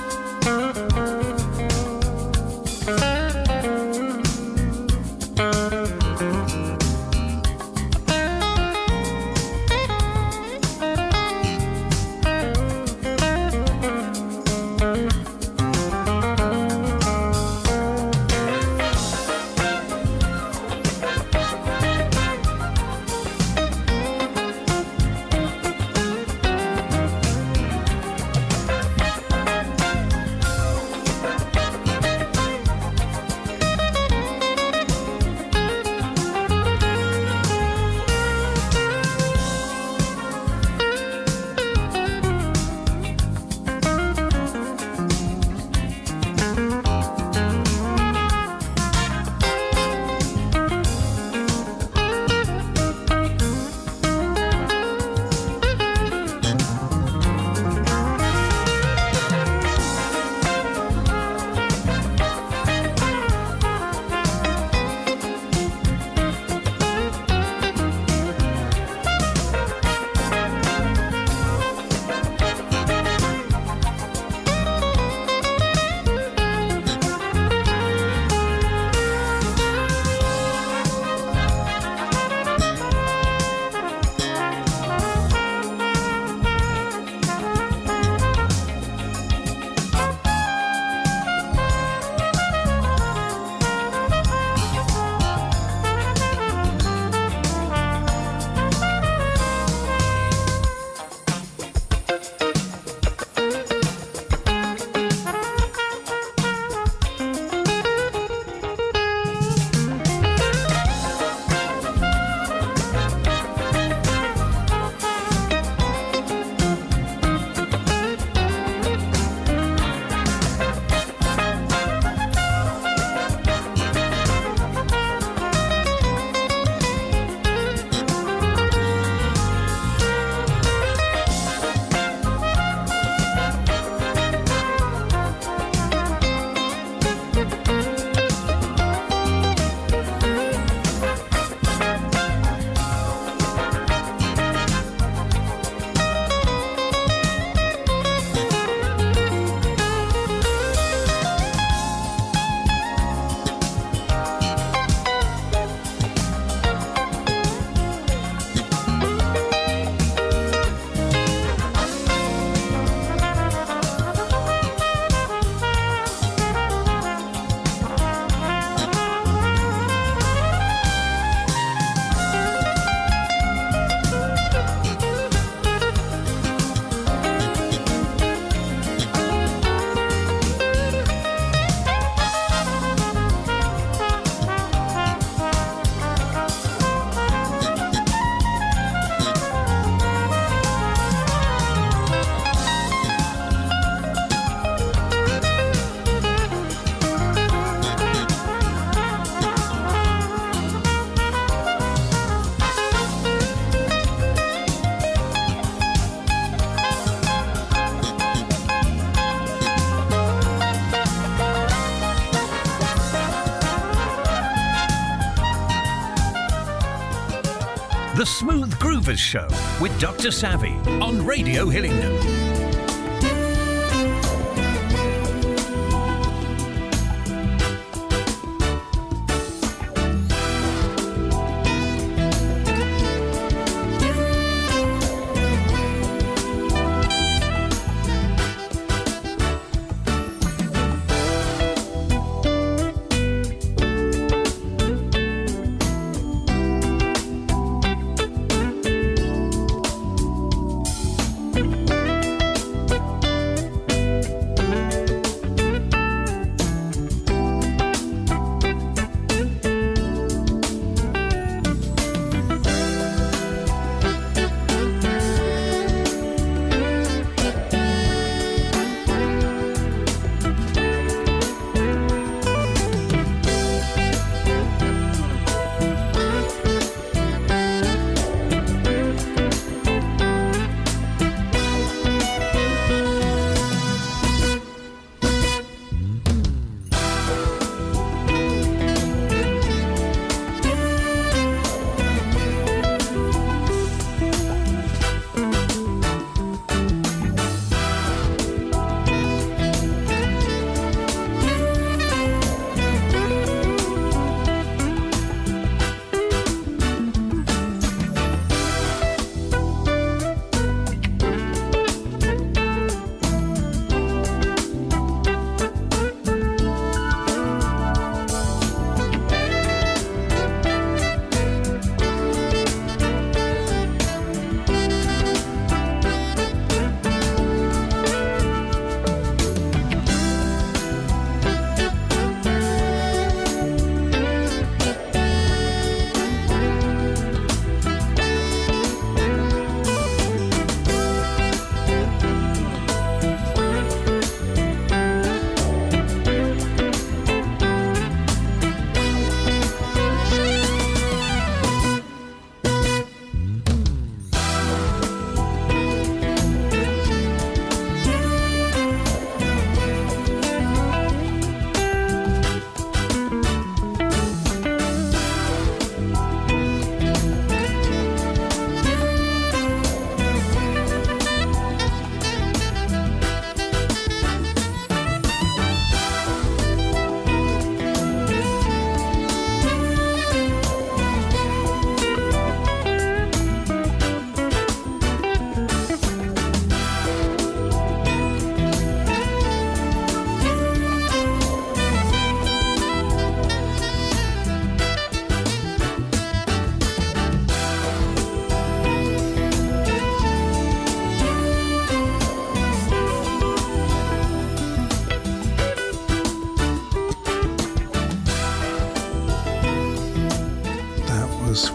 The Smooth Groovers Show with Dr. Savvy on Radio Hillingdon.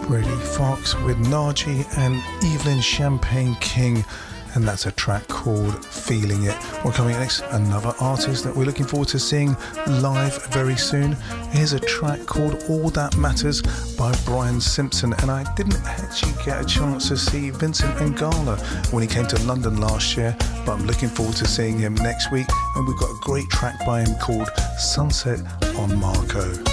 Freddie Fox with Narji and Evelyn Champagne King, and that's a track called Feeling It. Well, coming next, another artist that we're looking forward to seeing live very soon. Here's a track called All That Matters by Brian Simpson, and I didn't actually get a chance to see Vincent Ngala when he came to London last year, but I'm looking forward to seeing him next week, and we've got a great track by him called Sunset on Marco.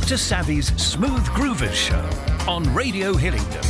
Dr. Savvy's Smooth Groovers Show on Radio Hillingdon.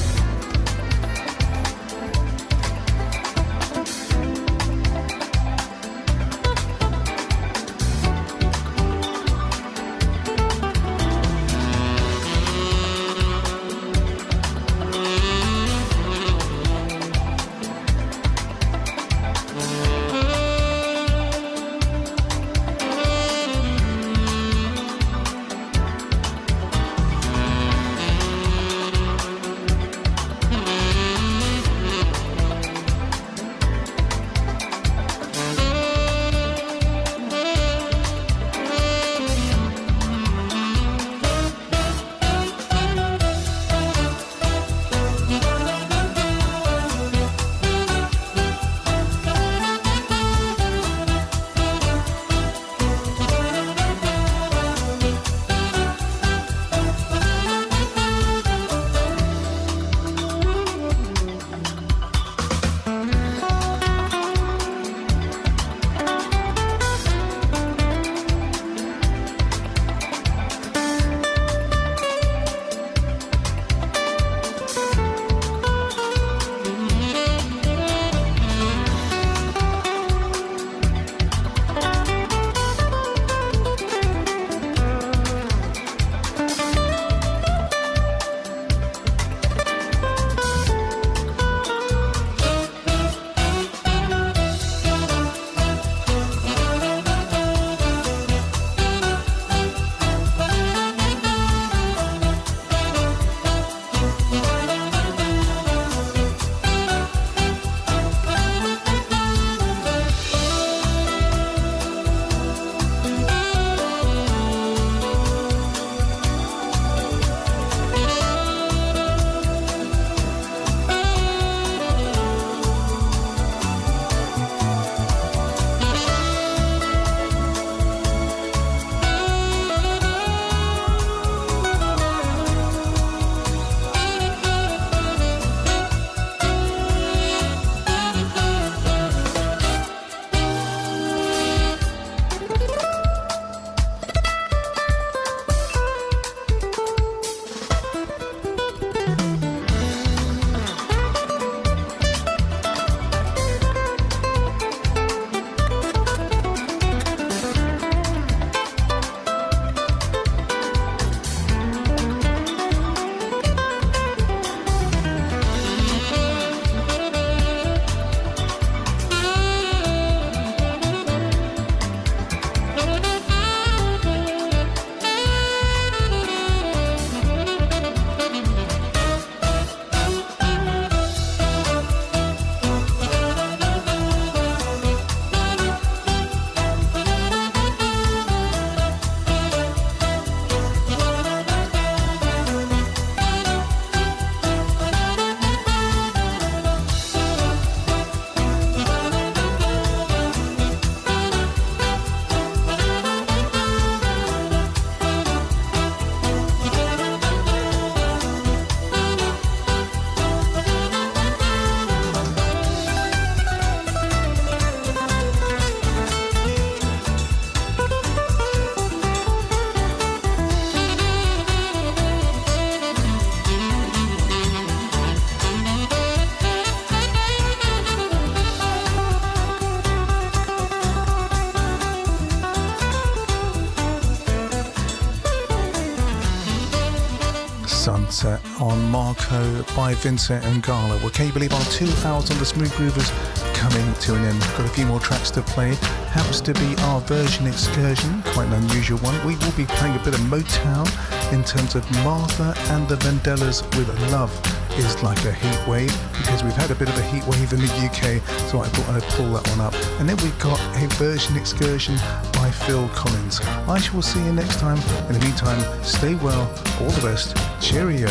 Sunset on Marco by Vincent and Gala. Well, can you believe our 2 hours on the Smooth Groovers coming to an end? Got a few more tracks to play. Happens to be our version excursion, quite an unusual one. We will be playing a bit of Motown in terms of Martha and the Vandellas with Love is Like a Heat Wave, because we've had a bit of a heat wave in the UK, so I thought I'd pull that one up. And then we've got a version excursion by Phil Collins. I shall see you next time. In the meantime, stay well, all the best, cheerio,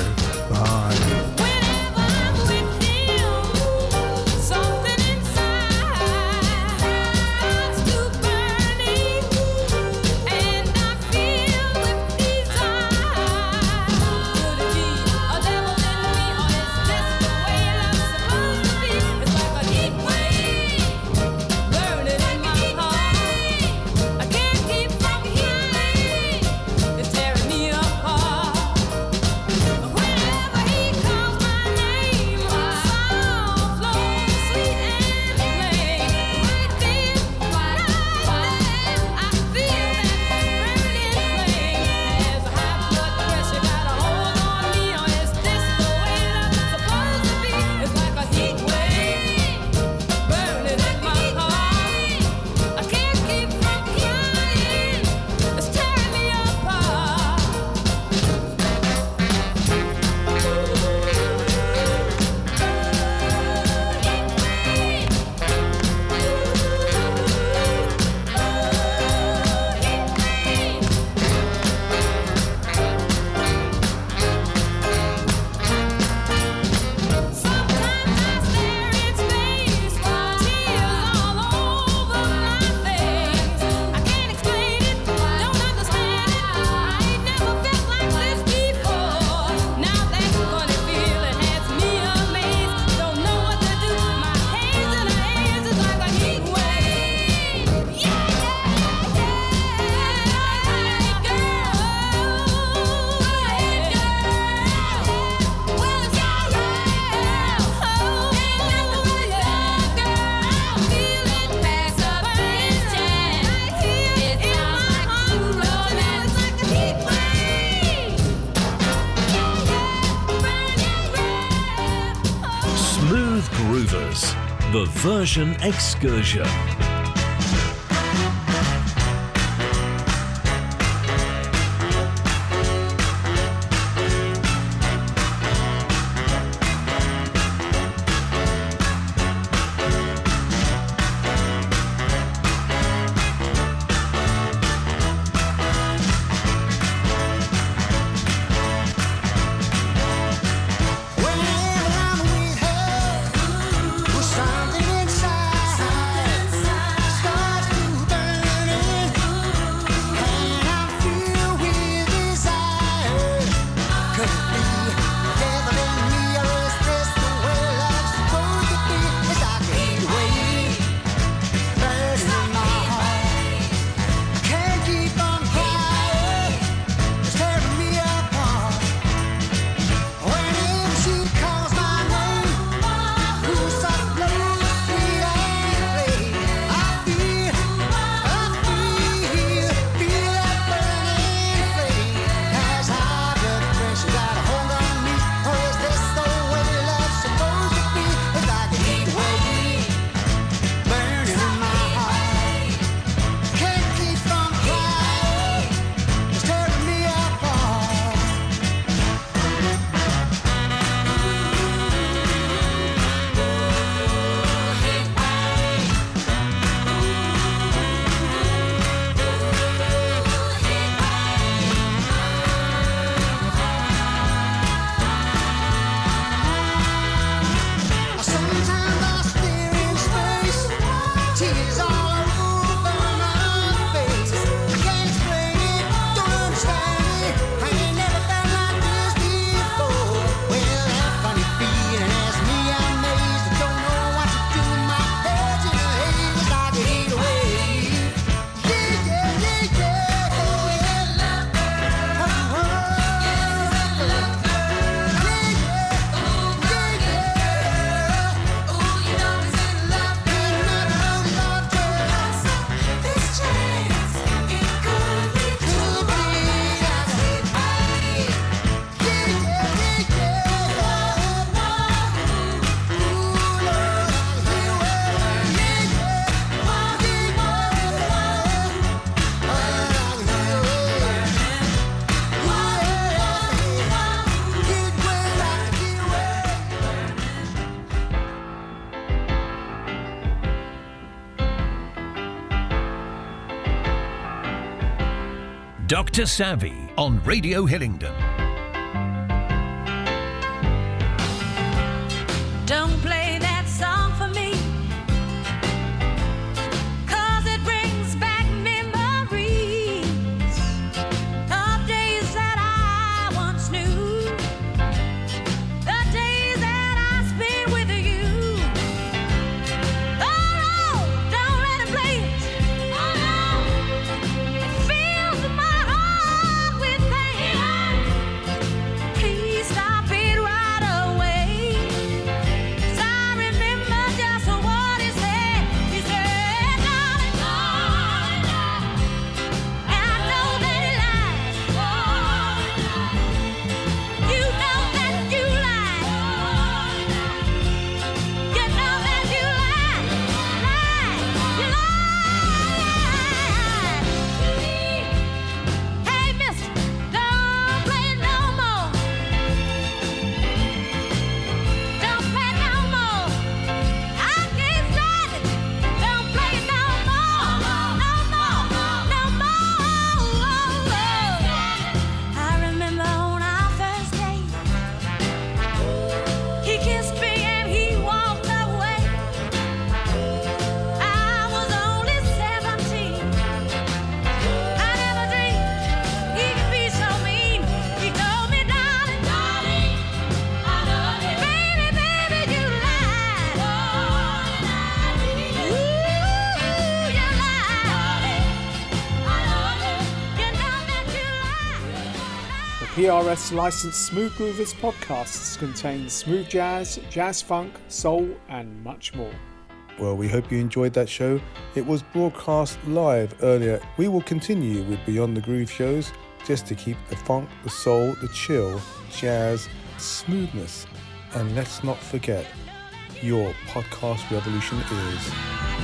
bye. Tearing me apart. Groovers, the version excursion. Something inside starts to burn. Dr. Savvy on Radio Hillingdon. Don't play that song for me, 'cause it brings back memories of days that I once knew, the days that I spent with you. Oh no, don't let it play it. Oh no, it fills my heart with pain. Please stop it right away. 'Cause I remember just what he said. He said, darling, darling, and I know that he lied. You know that you lied. You know that you lied. You lied. Hey, mister, don't play it no more. Don't play it no more. I can't stand it. Don't play it no more. No more. No more. I remember on our first date, he kissed me and he walked away. I was only 17. I never dreamed he could be so mean. He told me, darling, darling, I love you. Baby, baby, you lied. Ooh, you lied. I love you. You know that you lied. The PRS licensed Smooth Groovers podcasts contain smooth jazz, jazz funk, soul, and much more. Well, we hope you enjoyed that show. It was broadcast live earlier. We will continue with Beyond the Groove shows just to keep the funk, the soul, the chill, jazz, smoothness. And let's not forget, your podcast revolution is.